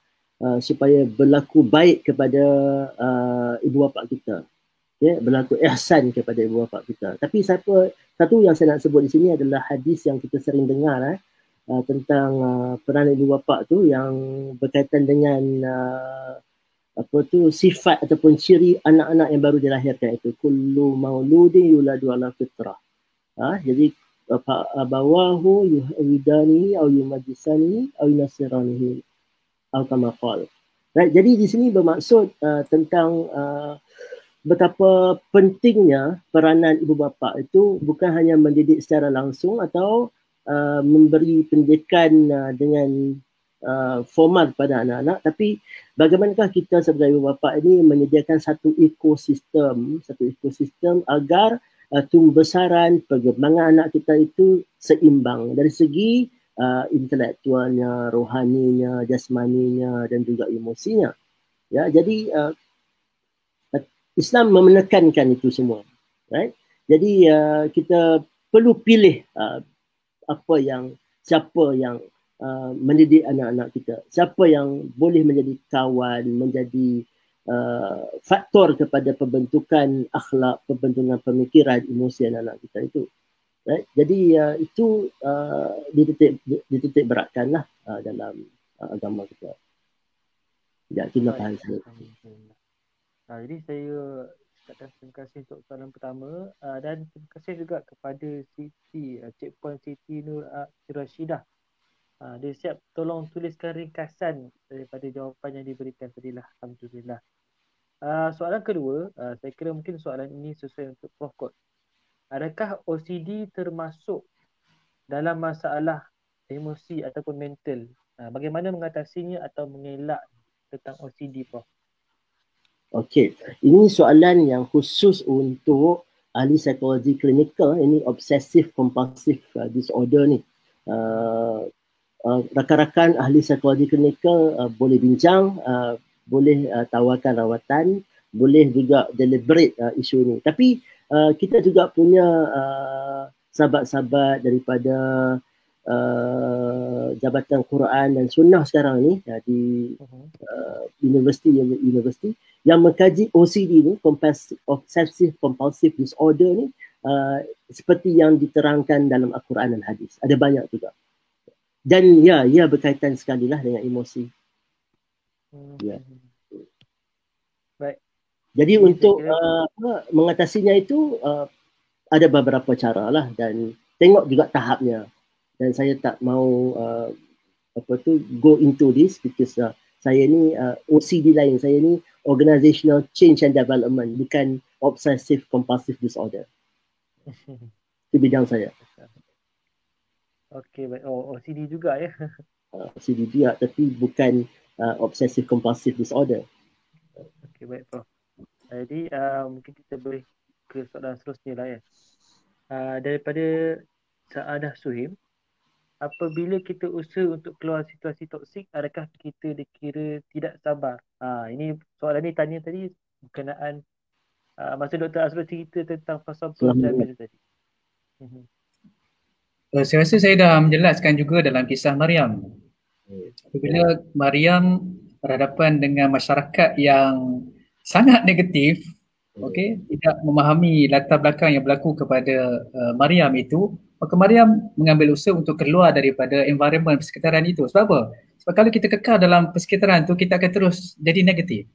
supaya berlaku baik kepada ibu bapa kita. Ya, berlaku ihsan kepada ibu bapa kita. Tapi satu yang saya nak sebut di sini adalah hadis yang kita sering dengar tentang peranan ibu bapa tu yang berkaitan dengan sifat ataupun ciri anak-anak yang baru dilahirkan itu. Kullu mauludin yuladu ala fitrah. Jadi abawahu yuhawidanihi au yumajisanihi au yunasiranihi au kama qala. Right, jadi di sini bermaksud tentang betapa pentingnya peranan ibu bapa itu bukan hanya mendidik secara langsung atau memberi pendidikan dengan formal kepada anak-anak, tapi bagaimanakah kita sebagai ibu bapa ini menyediakan satu ekosistem agar tumbuh besaran perkembangan anak kita itu seimbang dari segi intelektualnya, rohaninya, jasmaninya dan juga emosinya. Ya, jadi Islam menekankan itu semua, right? Jadi kita perlu pilih siapa yang mendidik anak-anak kita, siapa yang boleh menjadi kawan, menjadi faktor kepada pembentukan akhlak, pembentukan pemikiran, emosi anak-anak kita itu. Right? Jadi itu dititik beratkanlah dalam agama kita. Ya, terima kasih. Jadi saya katakan terima kasih untuk soalan pertama dan terima kasih juga kepada Siti Checkpoint Siti Nur Rashidah. Dia siap tolong tuliskan ringkasan daripada jawapan yang diberikan tadilah. Alhamdulillah. Soalan kedua, saya kira mungkin soalan ini sesuai untuk Prof. Kot. Adakah OCD termasuk dalam masalah emosi ataupun mental? Bagaimana mengatasinya atau mengelak tentang OCD, Prof? Okey, ini soalan yang khusus untuk ahli psikologi klinikal, ini obsessive compulsive disorder ni. Rakan-rakan ahli psikologi klinikal boleh bincang, boleh tawarkan rawatan, boleh juga deliberate isu ni. Tapi kita juga punya sahabat-sahabat daripada Jabatan Quran dan Sunnah sekarang ni di universiti yang mengkaji OCD ni, obsessive compulsive disorder ni, seperti yang diterangkan dalam Al-Quran dan hadis. Ada banyak juga. Dan ia berkaitan sekali lah dengan emosi. Ya. Baik. Jadi untuk mengatasinya itu ada beberapa cara lah dan tengok juga tahapnya. Dan saya tak mau go into this because saya ni OCD lain. Saya ni Organizational Change and Development, bukan Obsessive Compulsive Disorder. Itu bidang saya. Okey, baik. OCD juga ya. OCD juga, tapi bukan Obsessive Compulsive Disorder. Okey, baik, Prof. Jadi mungkin kita boleh ke soalan seterusnya lah ya. Daripada Saadah Suhim, apabila kita usaha untuk keluar situasi toksik, adakah kita dikira tidak sabar? Ini soalan ni tanya tadi berkenaan masa Dr. Azrul cerita tentang fasa Jamil tadi. Saya rasa saya dah menjelaskan juga dalam kisah Maryam. Apabila Maryam berhadapan dengan masyarakat yang sangat negatif, tidak memahami latar belakang yang berlaku kepada Maryam itu, maka Maryam mengambil usaha untuk keluar daripada environment persekitaran itu. Sebab apa? Sebab kalau kita kekal dalam persekitaran itu, kita akan terus jadi negatif.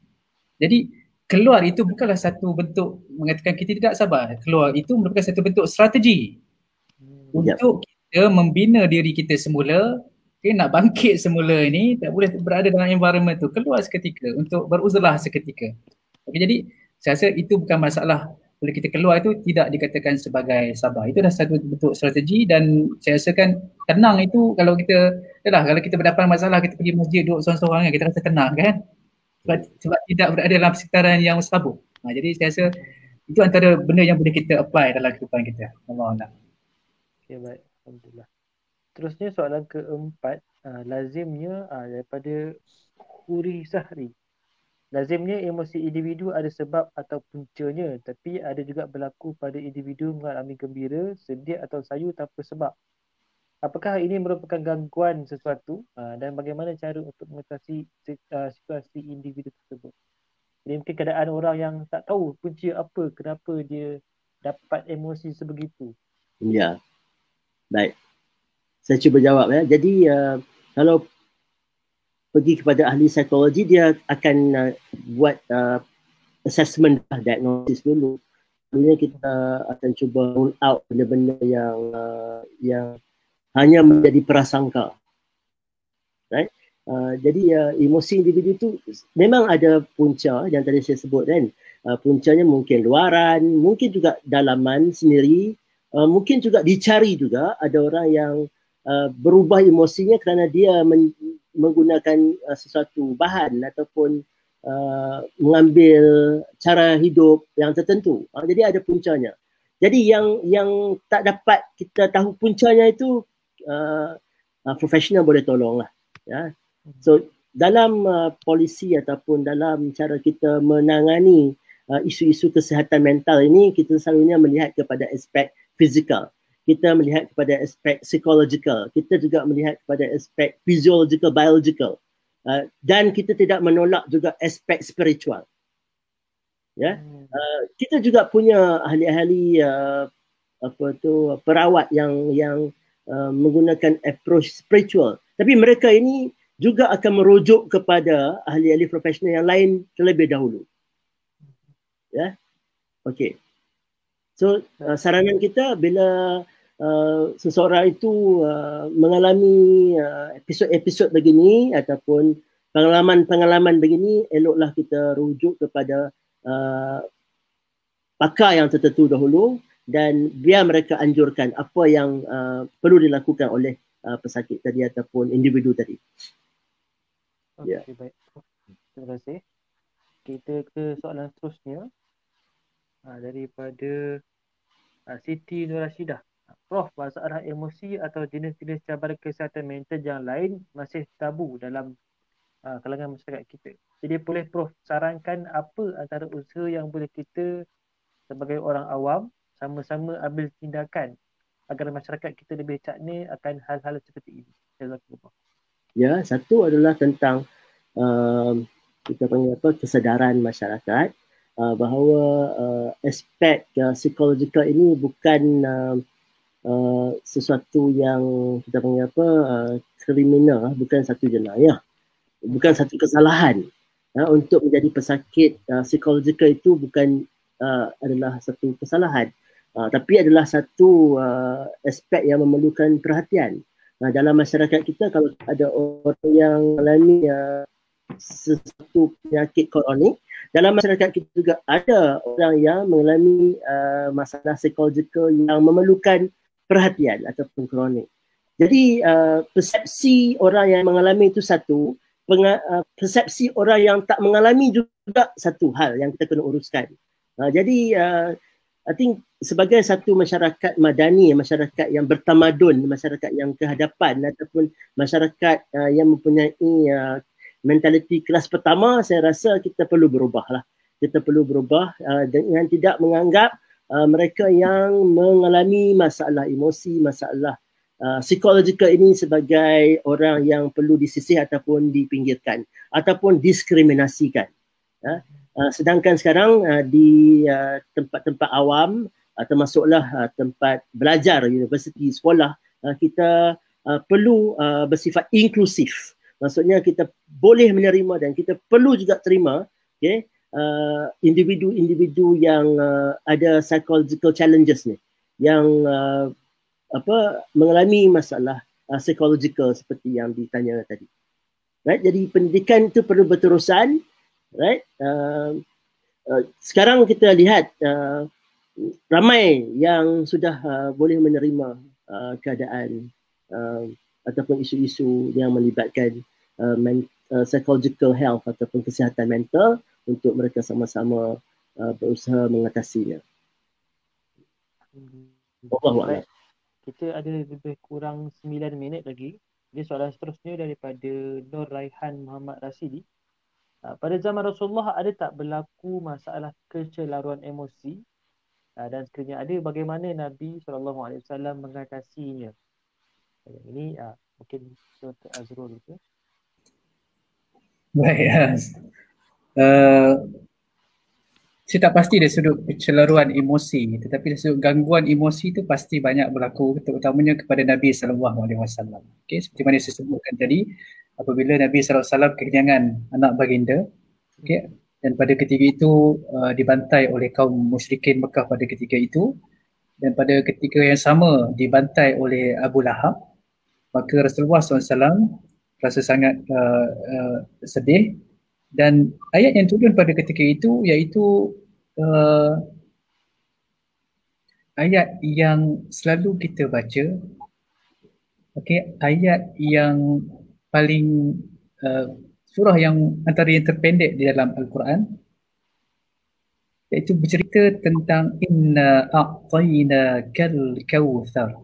Jadi keluar itu bukanlah satu bentuk mengatakan kita tidak sabar. Keluar itu merupakan satu bentuk strategi untuk kita membina diri kita semula. Nak bangkit semula ini, tak boleh berada dalam environment itu. Keluar seketika untuk beruzlah seketika. Jadi saya rasa itu bukan masalah. Bila kita keluar itu tidak dikatakan sebagai sabar. Itu dah satu bentuk strategi dan saya rasa kan tenang itu kalau kita berdepan masalah, kita pergi masjid duduk seorang-seorang, kita rasa tenang kan. Sebab tidak berada dalam sekitaran yang sabuk. Jadi saya rasa itu antara benda yang boleh kita apply dalam kehidupan kita. Allah. Okay, baik. Alhamdulillah. Terusnya soalan keempat, lazimnya daripada Huri Sahri. Lazimnya emosi individu ada sebab atau puncanya, tapi ada juga berlaku pada individu mengalami gembira, sedih atau sayu tanpa sebab. Apakah ini merupakan gangguan sesuatu dan bagaimana cara untuk mengatasi situasi individu tersebut? Jadi mungkin keadaan orang yang tak tahu punca apa, kenapa dia dapat emosi sebegitu. Ya, baik. Saya cuba jawab ya. Jadi kalau pergi kepada ahli psikologi, dia akan buat assessment diagnosis dulu. Sebenarnya kita akan cuba rule out benda-benda yang hanya menjadi prasangka. Right? Jadi emosi individu itu memang ada punca yang tadi saya sebut kan. Puncanya mungkin luaran, mungkin juga dalaman sendiri, mungkin juga dicari juga. Ada orang yang berubah emosinya kerana dia menggunakan sesuatu bahan ataupun mengambil cara hidup yang tertentu. Jadi ada puncanya. Jadi yang tak dapat kita tahu puncanya itu profesional boleh tolong lah. Ya. So dalam polisi ataupun dalam cara kita menangani isu-isu kesihatan mental ini, kita selalunya melihat kepada aspek fizikal. Kita melihat kepada aspek psikologikal. Kita juga melihat kepada aspek physiological, biological. Dan kita tidak menolak juga aspek spiritual. Ya, kita juga punya ahli-ahli perawat yang menggunakan approach spiritual. Tapi mereka ini juga akan merujuk kepada ahli-ahli profesional yang lain terlebih dahulu. Ya, okey. So saranan kita bila seseorang itu mengalami episod-episod begini ataupun pengalaman-pengalaman begini, eloklah kita rujuk kepada pakar yang tertentu dahulu dan biar mereka anjurkan apa yang perlu dilakukan oleh pesakit tadi ataupun individu tadi. Okey, baik. Terima kasih. Kita ke soalan seterusnya daripada Siti Nur Rashidah. Prof, masalah emosi atau jenis-jenis cabaran kesihatan mental yang lain masih tabu dalam kalangan masyarakat kita. Jadi boleh Prof sarankan apa antara usaha yang boleh kita sebagai orang awam sama-sama ambil tindakan agar masyarakat kita lebih cakna akan hal-hal seperti ini. Jazakumullah. Ya, satu adalah tentang kita panggil apa, kesedaran masyarakat bahawa aspek psikologikal ini bukan sesuatu yang kita panggil apa, kriminal, bukan satu jenayah, bukan satu kesalahan. Untuk menjadi pesakit psikologikal itu bukan adalah satu kesalahan, tapi adalah satu aspek yang memerlukan perhatian. Dalam masyarakat kita, kalau ada orang yang mengalami sesuatu penyakit kronik, dalam masyarakat kita juga ada orang yang mengalami masalah psikologikal yang memerlukan perhatian ataupun kronik. Jadi persepsi orang yang mengalami itu satu, persepsi orang yang tak mengalami juga satu hal yang kita kena uruskan. Jadi I think sebagai satu masyarakat madani, masyarakat yang bertamadun, masyarakat yang kehadapan ataupun masyarakat yang mempunyai mentaliti kelas pertama, saya rasa kita perlu berubah lah. Kita perlu berubah dengan tidak menganggap mereka yang mengalami masalah emosi, masalah psikologikal ini sebagai orang yang perlu disisih ataupun dipinggirkan ataupun diskriminasikan. Sedangkan sekarang di tempat-tempat awam termasuklah tempat belajar, universiti, sekolah, kita perlu bersifat inklusif. Maksudnya kita boleh menerima dan kita perlu juga terima individu-individu yang ada psychological challenges ni, yang mengalami masalah psychological seperti yang ditanya tadi. Right? Jadi pendidikan itu perlu berterusan. Right? Sekarang kita lihat ramai yang sudah boleh menerima keadaan ataupun isu-isu yang melibatkan psychological health ataupun kesihatan mental untuk mereka sama-sama berusaha mengatasinya. Baik. Kita ada lebih kurang 9 minit lagi. Jadi soalan seterusnya daripada Nur Raihan Muhammad Rasidi. Pada zaman Rasulullah ada tak berlaku masalah kecelaruan emosi? Dan sekiranya ada, bagaimana Nabi SAW mengatasinya? Ini mungkin Dr. Azrul itu. Baik. Saya tak pasti dari sudut kecelaruan emosi, tetapi dari sudut gangguan emosi itu pasti banyak berlaku, terutamanya kepada Nabi SAW. Okay, seperti mana saya sebutkan tadi, apabila Nabi SAW kekenyangan anak baginda, okay, dan pada ketika itu dibantai oleh kaum musyrikin Mekah pada ketika itu, dan pada ketika yang sama dibantai oleh Abu Lahab, maka Rasulullah SAW rasa sangat sedih, dan ayat yang turun pada ketika itu iaitu ayat yang selalu kita baca, okey, ayat yang paling surah yang antara yang terpendek di dalam Al-Quran, iaitu bercerita tentang inna a'tainakal kautsar.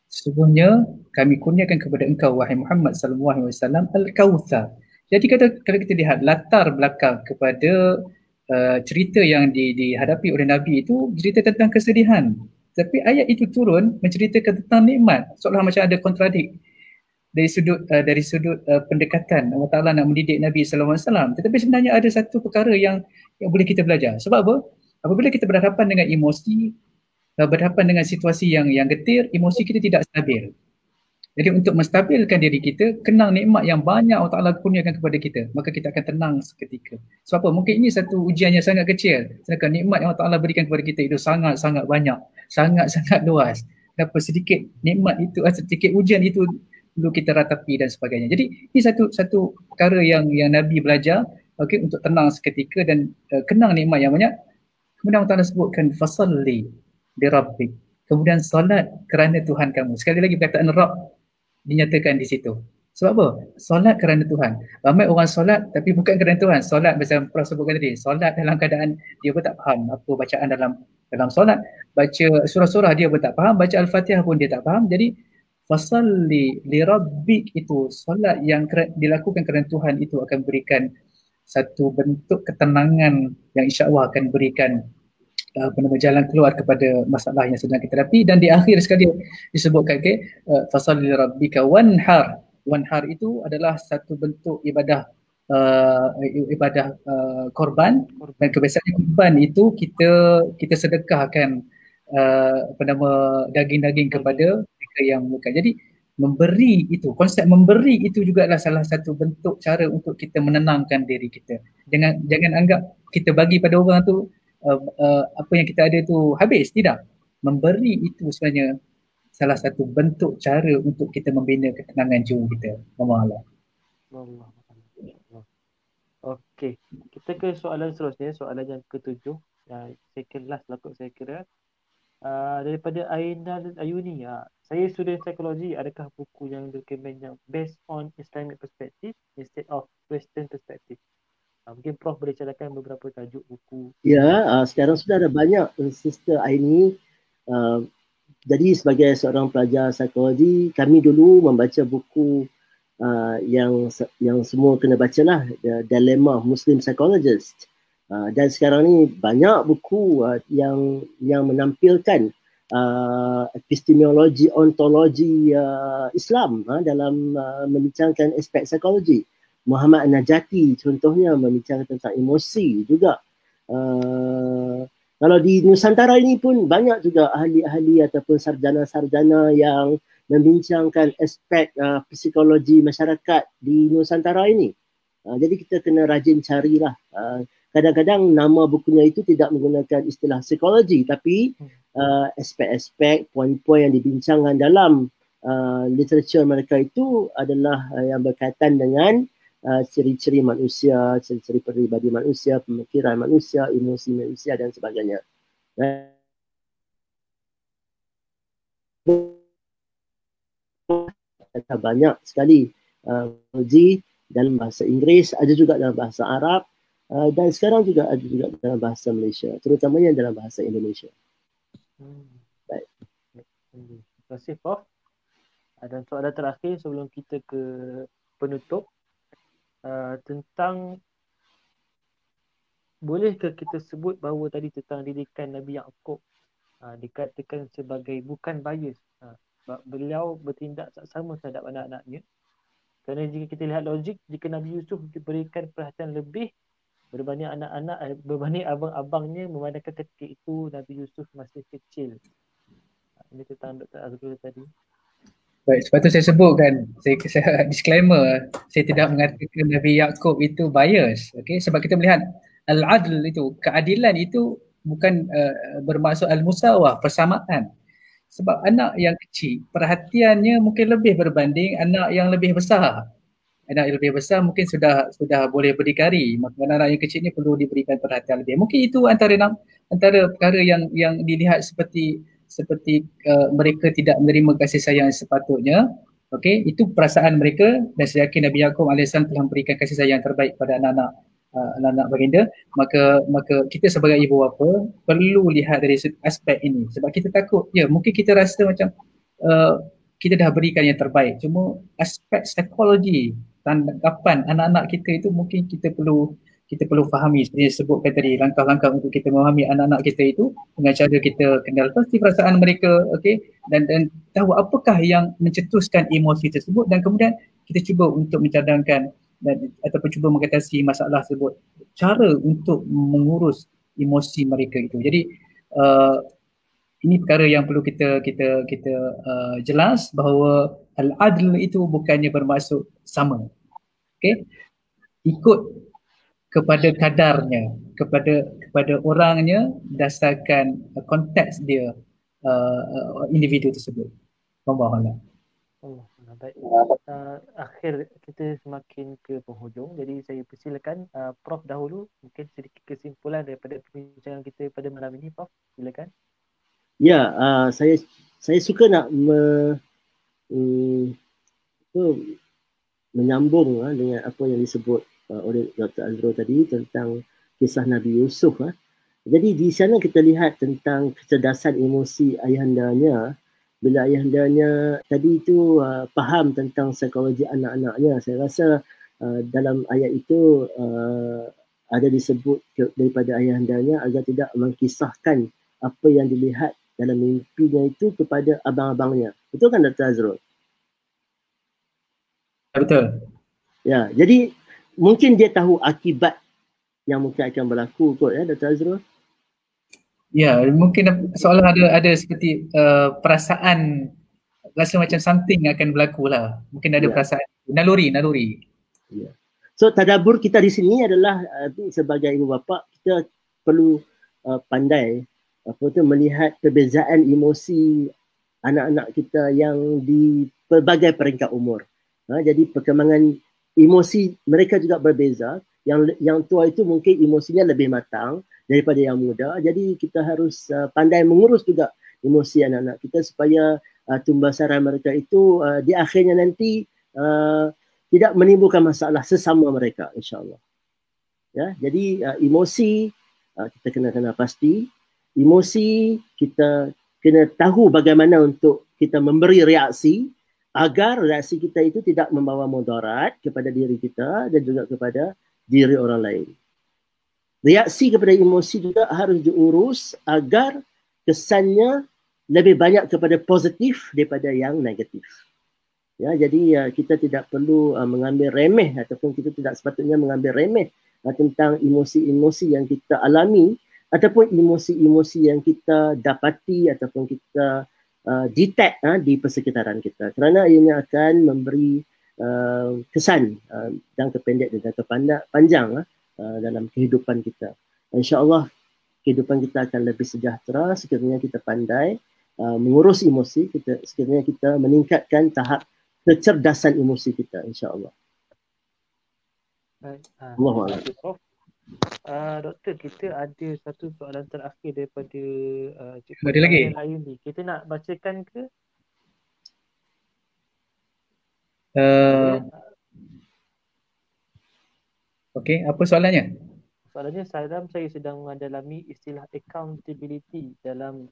Sesungguhnya kami kurniakan kepada engkau wahai Muhammad sallallahu alaihi wasallam al-kautsar. Jadi kalau kita lihat latar belakang kepada cerita yang dihadapi oleh Nabi itu cerita tentang kesedihan. Tapi ayat itu turun menceritakan tentang nikmat. Seolah macam ada kontradik dari sudut pendekatan Allah Taala nak mendidik Nabi sallallahu alaihi wasallam. Tetapi sebenarnya ada satu perkara yang boleh kita belajar. Sebab apa? Apabila kita berhadapan dengan emosi, berhadapan dengan situasi yang getir, emosi kita tidak stabil. Jadi untuk menstabilkan diri kita, kenang nikmat yang banyak Allah Ta'ala kurniakan kepada kita, maka kita akan tenang seketika. Sebab apa? Mungkin ini satu ujian yang sangat kecil, sedangkan nikmat yang Allah Ta'ala berikan kepada kita itu sangat-sangat banyak, sangat-sangat luas. Kenapa sedikit nikmat itu, sedikit ujian itu perlu kita ratapi dan sebagainya. Jadi ini satu perkara yang Nabi belajar, okay, untuk tenang seketika dan kenang nikmat yang banyak. Kemudian Allah Ta'ala sebutkan fasalli li rabbik. Kemudian solat kerana Tuhan kamu. Sekali lagi perkataan Rabb dinyatakan di situ. Sebab apa? Solat kerana Tuhan. Ramai orang solat tapi bukan kerana Tuhan. Solat macam Prof sebutkan tadi. Solat dalam keadaan dia pun tak faham apa bacaan dalam solat. Baca surah-surah dia pun tak faham. Baca Al-Fatihah pun dia tak faham. Jadi fasalli li rabbik itu solat yang dilakukan kerana Tuhan itu akan berikan satu bentuk ketenangan yang insya-Allah akan berikan jalan keluar kepada masalah yang sedang kita hadapi. Dan di akhir sekali disebutkan fasalli rabbika wanhar. Wanhar itu adalah satu bentuk ibadah korban, dan kebiasaan korban itu kita sedekahkan daging-daging kepada mereka yang memerlukan. Jadi memberi itu, konsep memberi itu juga adalah salah satu bentuk cara untuk kita menenangkan diri kita. Jangan anggap kita bagi pada orang tu apa yang kita ada tu habis. Tidak. Memberi itu sebenarnya salah satu bentuk cara untuk kita membina ketenangan jiwa kita. Allah. Okey, kita ke soalan seterusnya, soalan yang ketujuh. Second last lah kot saya kira. Daripada Ainal Ayuni. Saya student psikologi, adakah buku yang recommend yang based on Islamic perspective instead of Western perspective? Mungkin Prof boleh cadangkan beberapa tajuk buku. Ya, sekarang sudah ada banyak Sister Aini. Jadi sebagai seorang pelajar psikologi, kami dulu membaca buku yang semua kena bacalah, The Dilemma of Muslim Psychologist. Dan sekarang ni banyak buku yang menampilkan epistemologi, ontologi Islam dalam membincangkan aspek psikologi. Muhammad Najati contohnya membincangkan tentang emosi juga. Kalau di Nusantara ini pun banyak juga ahli-ahli ataupun sarjana-sarjana yang membincangkan aspek psikologi masyarakat di Nusantara ini. Jadi kita kena rajin carilah. Kadang-kadang nama bukunya itu tidak menggunakan istilah psikologi, tapi aspek-aspek, poin-poin yang dibincangkan dalam literatur mereka itu adalah yang berkaitan dengan ciri-ciri manusia, ciri-ciri peribadi manusia, pemikiran manusia, emosi manusia dan sebagainya. Banyak sekali uji dalam bahasa Inggeris, ada juga dalam bahasa Arab, dan sekarang juga ada juga dalam bahasa Malaysia, terutamanya dalam bahasa Indonesia. Baik. Terima kasih Prof. Dan soalan terakhir sebelum kita ke penutup, tentang bolehkah kita sebut bahawa tadi tentang didikan Nabi Yaakob dikatakan sebagai bukan bias, beliau bertindak sama terhadap anak-anaknya, kerana jika kita lihat logik, jika Nabi Yusuf diberikan perhatian lebih berbanding anak-anak, berbanding abang-abangnya memandangkan ketika itu Nabi Yusuf masih kecil. Ini tentang Dr. Azrul tadi. Baik, sebab tu saya sebutkan, saya disclaimer, saya tidak mengatakan Nabi Yaakob itu bias, okay? Sebab kita melihat al-adl itu, keadilan itu bukan bermaksud al-musawah, persamaan. Sebab anak yang kecil, perhatiannya mungkin lebih berbanding anak yang lebih besar. Anak yang lebih besar mungkin sudah boleh berdikari, maka anak yang kecil ni perlu diberikan perhatian lebih. Mungkin itu antara perkara yang dilihat seperti mereka tidak menerima kasih sayang sepatutnya. Okey, itu perasaan mereka, dan saya yakin Nabi Yaakob AS telah memberikan kasih sayang terbaik pada anak-anak baginda. Maka kita sebagai ibu bapa perlu lihat dari aspek ini, sebab kita takut, ya mungkin kita rasa macam kita dah berikan yang terbaik, cuma aspek psikologi tanggapan anak-anak kita itu mungkin kita perlu fahami, seperti yang sebutkan tadi, langkah-langkah untuk kita memahami anak-anak kita itu dengan cara kita kenal pasti perasaan mereka, okey, dan tahu apakah yang mencetuskan emosi tersebut, dan kemudian kita cuba untuk mencadangkan ataupun cuba mengatasi masalah tersebut, cara untuk mengurus emosi mereka itu. Jadi ini perkara yang perlu kita jelas, bahawa al-adl itu bukannya bermaksud sama. Okey, ikut kepada kadarnya, kepada orangnya, berdasarkan konteks dia, individu tersebut. Wallahu Oh, baik. Akhir kita semakin ke penghujung, jadi saya persilakan Prof dahulu, mungkin sedikit kesimpulan daripada perbincangan kita pada malam ini. Prof, silakan. Ya, saya suka nak menyambung dengan apa yang disebut oleh Dr. Azrul tadi tentang kisah Nabi Yusuf. Jadi di sana kita lihat tentang kecerdasan emosi ayahandanya. Bila ayahandanya tadi itu faham tentang psikologi anak-anaknya, saya rasa dalam ayat itu ada disebut daripada ayahandanya agar tidak mengkisahkan apa yang dilihat dalam mimpinya itu kepada abang-abangnya. Betul kan Dr. Azrul? Betul. Ya, jadi mungkin dia tahu akibat yang mungkin akan berlaku kot ya Dr. Azrul. Ya, mungkin seolah ada seperti perasaan, rasa macam something akan berlaku lah. Mungkin ada perasaan naluri. Ya. So tadabbur kita di sini adalah sebagai ibu bapa kita perlu pandai melihat perbezaan emosi anak-anak kita yang di pelbagai peringkat umur. Jadi perkembangan emosi mereka juga berbeza. Yang tua itu mungkin emosinya lebih matang daripada yang muda. Jadi kita harus pandai mengurus juga emosi anak-anak kita supaya tumbasaran mereka itu di akhirnya nanti tidak menimbulkan masalah sesama mereka, insya-Allah. Ya, jadi emosi kita kena pasti. Emosi kita kena tahu bagaimana untuk kita memberi reaksi agar reaksi kita itu tidak membawa mudarat kepada diri kita dan juga kepada diri orang lain. Reaksi kepada emosi juga harus diurus agar kesannya lebih banyak kepada positif daripada yang negatif. Ya, jadi kita tidak perlu mengambil remeh ataupun kita tidak sepatutnya mengambil remeh tentang emosi-emosi yang kita alami ataupun emosi-emosi yang kita dapati ataupun kita detect di persekitaran kita, kerana ianya akan memberi kesan jangka pendek dan jangka panjang dalam kehidupan kita. InsyaAllah kehidupan kita akan lebih sejahtera sekiranya kita pandai mengurus emosi kita, sekiranya kita meningkatkan tahap kecerdasan emosi kita, insyaAllah. Baik. Terima kasih Prof. Doktor, kita ada satu soalan terakhir daripada ada lagi? Lain ni. Kita nak bacakan ke? Okey, apa soalannya? Soalannya, saya sedang mendalami istilah accountability dalam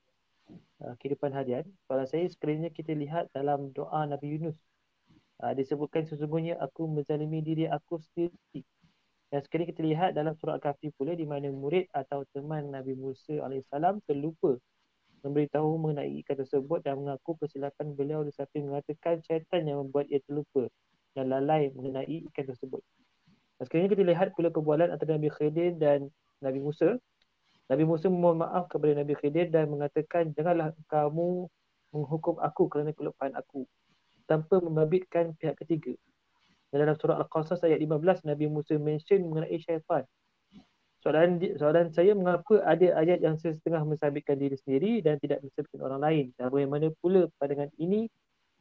kehidupan harian. Soalan saya, sekiranya kita lihat dalam doa Nabi Yunus, disebutkan sesungguhnya aku menzalimi diri aku sendiri. Dan sekiranya kita lihat dalam surah Al-Kahfi pula, di mana murid atau teman Nabi Musa AS terlupa memberitahu mengenai ikan tersebut dan mengaku kesilapan beliau disamping mengatakan syaitan yang membuat ia terlupa dan lalai mengenai ikan tersebut. Sekarang ini kita lihat pula perbualan antara Nabi Khidir dan Nabi Musa. Nabi Musa memohon maaf kepada Nabi Khidir dan mengatakan, janganlah kamu menghukum aku kerana kelupaan aku tanpa membabitkan pihak ketiga. Dan dalam surah Al-Qasas ayat 15, Nabi Musa mention mengenai syaitan. Soalan saya, mengapa ada ayat yang setengah mensabitkan diri sendiri dan tidak mensabitkan orang lain? Dan bagaimana pula pandangan ini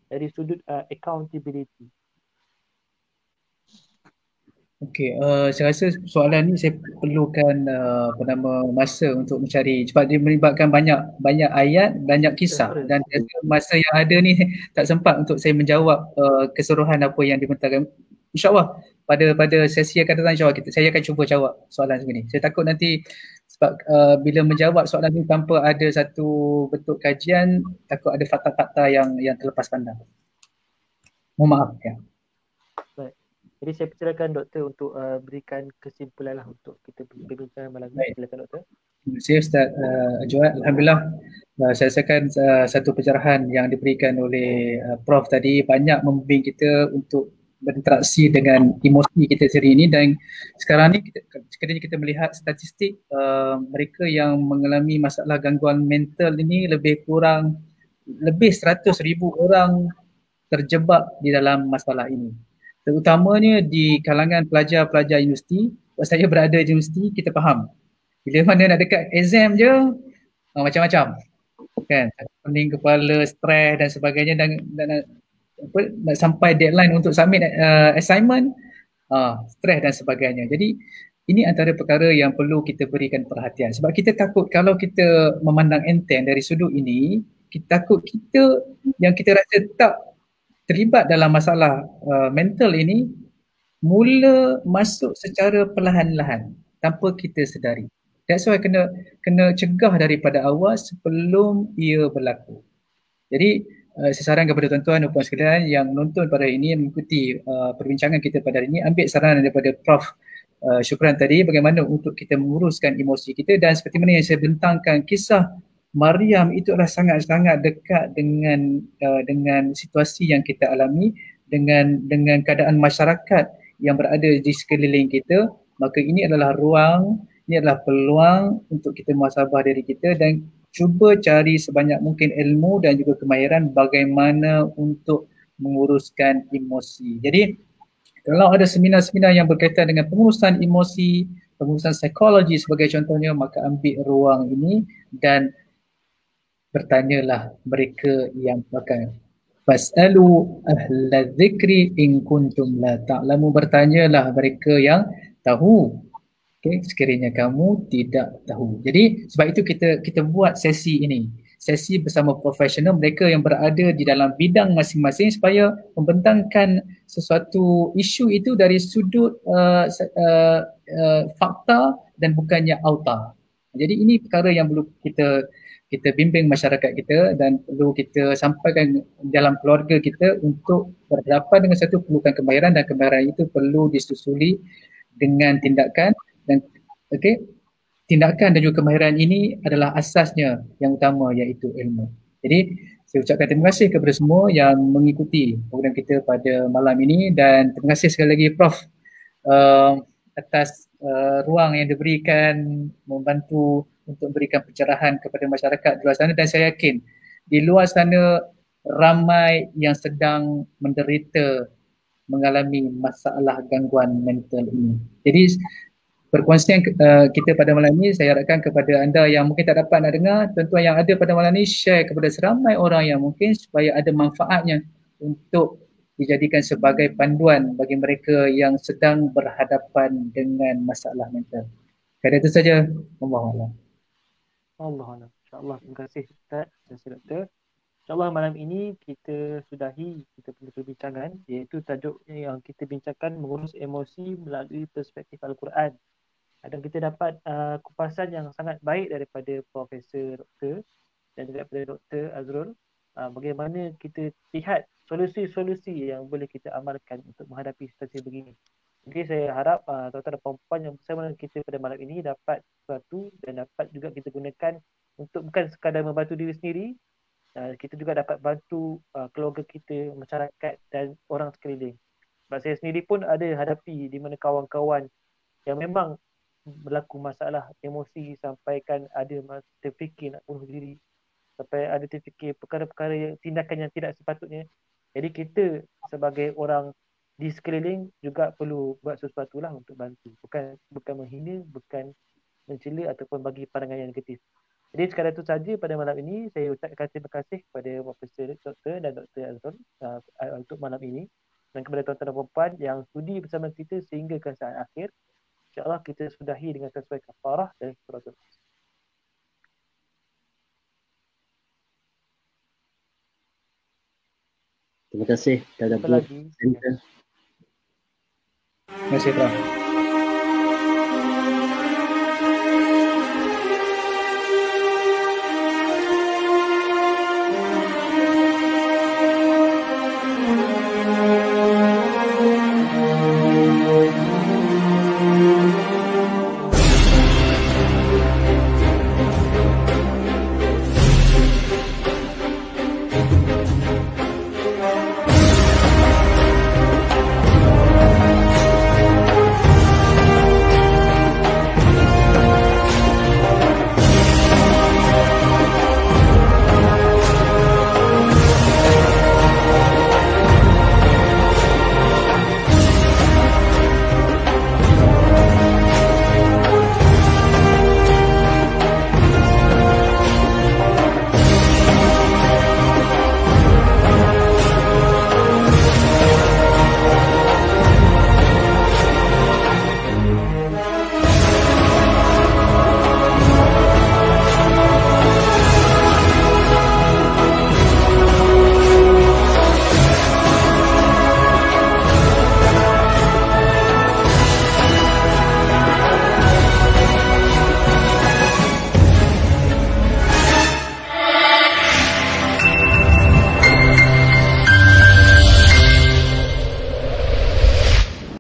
dari sudut accountability? Okey, saya rasa soalan ni saya perlukan masa untuk mencari sebab dia melibatkan banyak ayat, banyak kisah dan masa yang ada ni tak sempat untuk saya menjawab keseluruhan apa yang dibentangkan. InsyaAllah pada sesi akan datang insyaAllah saya akan cuba jawab soalan segini. Saya takut nanti sebab bila menjawab soalan ni tanpa ada satu bentuk kajian, takut ada fakta-fakta yang terlepas pandang. Mohon maaf ya. Jadi saya persilakan doktor untuk berikan kesimpulan lah untuk kita perbincangan malam ini. Silakan doktor. Terima kasih Ustaz Ajwad. Alhamdulillah saya rasakan satu pencerahan yang diberikan oleh Prof tadi banyak membimbing kita untuk berinteraksi dengan emosi kita sendiri ini. Dan sekarang ni sekiranya kita melihat statistik mereka yang mengalami masalah gangguan mental ini lebih 100,000 orang terjebak di dalam masalah ini. Terutamanya di kalangan pelajar-pelajar universiti. Sebab saya berada di universiti, kita faham bila mana nak dekat exam je macam-macam kan, pening kepala, stres dan sebagainya, dan nak sampai deadline untuk submit assignment, stres dan sebagainya. Jadi ini antara perkara yang perlu kita berikan perhatian sebab kita takut kalau kita memandang enteng dari sudut ini, kita takut kita yang kita rasa tak terlibat dalam masalah mental ini mula masuk secara perlahan-lahan tanpa kita sedari. That's why kena cegah daripada awal sebelum ia berlaku. Jadi saya saran kepada tuan-tuan dan puan sekalian yang menonton pada hari ini, yang mengikuti perbincangan kita pada hari ini, ambil saran daripada Prof Syukran tadi bagaimana untuk kita menguruskan emosi kita. Dan seperti mana yang saya bentangkan, kisah Maryam itu adalah sangat-sangat dekat dengan situasi yang kita alami, dengan keadaan masyarakat yang berada di sekeliling kita. Maka ini adalah peluang untuk kita muhasabah diri kita dan cuba cari sebanyak mungkin ilmu dan juga kemahiran bagaimana untuk menguruskan emosi. Jadi kalau ada seminar-seminar yang berkaitan dengan pengurusan emosi, pengurusan psikologi sebagai contohnya, maka ambil ruang ini dan bertanyalah mereka yang pakai. Fas'alu ahla dzikri in kuntum la ta'lamu. Bertanyalah mereka yang tahu. Okay, sekiranya kamu tidak tahu. Jadi sebab itu kita buat sesi ini. Sesi bersama profesional, mereka yang berada di dalam bidang masing-masing supaya membentangkan sesuatu isu itu dari sudut fakta dan bukannya auta. Jadi ini perkara yang perlu kita bimbing masyarakat kita dan perlu kita sampaikan dalam keluarga kita untuk berhadapan dengan satu perlukan kemahiran, dan kemahiran itu perlu disusuli dengan tindakan. Dan tindakan dan juga kemahiran ini adalah asasnya yang utama, iaitu ilmu. Jadi saya ucapkan terima kasih kepada semua yang mengikuti program kita pada malam ini, dan terima kasih sekali lagi Prof atas ruang yang diberikan membantu untuk memberikan pencerahan kepada masyarakat di luar sana. Dan saya yakin di luar sana ramai yang sedang menderita mengalami masalah gangguan mental ini. Jadi perkongsian kita pada malam ini, saya harapkan kepada anda yang mungkin tak dapat nak dengar, tuan-tuan yang ada pada malam ini, share kepada seramai orang yang mungkin supaya ada manfaatnya untuk dijadikan sebagai panduan bagi mereka yang sedang berhadapan dengan masalah mental. Kata itu saja. Wallahualam. Wallahualam. InsyaAllah. Terima kasih Ustaz. Terima kasih Doktor. InsyaAllah malam ini kita sudahi kita punya perbincangan, iaitu tajuk yang kita bincangkan mengurus emosi melalui perspektif Al-Quran. Dan kita dapat kupasan yang sangat baik daripada Profesor Doktor dan juga daripada Doktor Azrul, bagaimana kita lihat solusi-solusi yang boleh kita amalkan untuk menghadapi situasi begini. Jadi saya harap tuan-tuan dan puan-puan yang bersama kita pada malam ini dapat sesuatu dan dapat juga kita gunakan untuk bukan sekadar membantu diri sendiri, kita juga dapat bantu keluarga kita, masyarakat dan orang sekeliling. Sebab saya sendiri pun ada hadapi di mana kawan-kawan yang memang berlaku masalah emosi sampaikan ada terfikir nak bunuh diri, sampai ada terfikir perkara-perkara yang tindakan yang tidak sepatutnya. Jadi kita sebagai orang di sekeliling juga perlu buat sesuatu lah untuk bantu. Bukan menghina, bukan mencela ataupun bagi pandangan yang negatif. Jadi sekadar itu saja pada malam ini. Saya ucapkan terima kasih kepada Profesor Dr. dan Dr. Azrul untuk malam ini. Dan kepada tuan-tuan dan puan yang sudi bersama kita sehingga ke saat akhir. InsyaAllah kita sudahi dengan sesuai kafarah dan suratul. Terima kasih. Jumpa lagi. Terima kasih, Prof.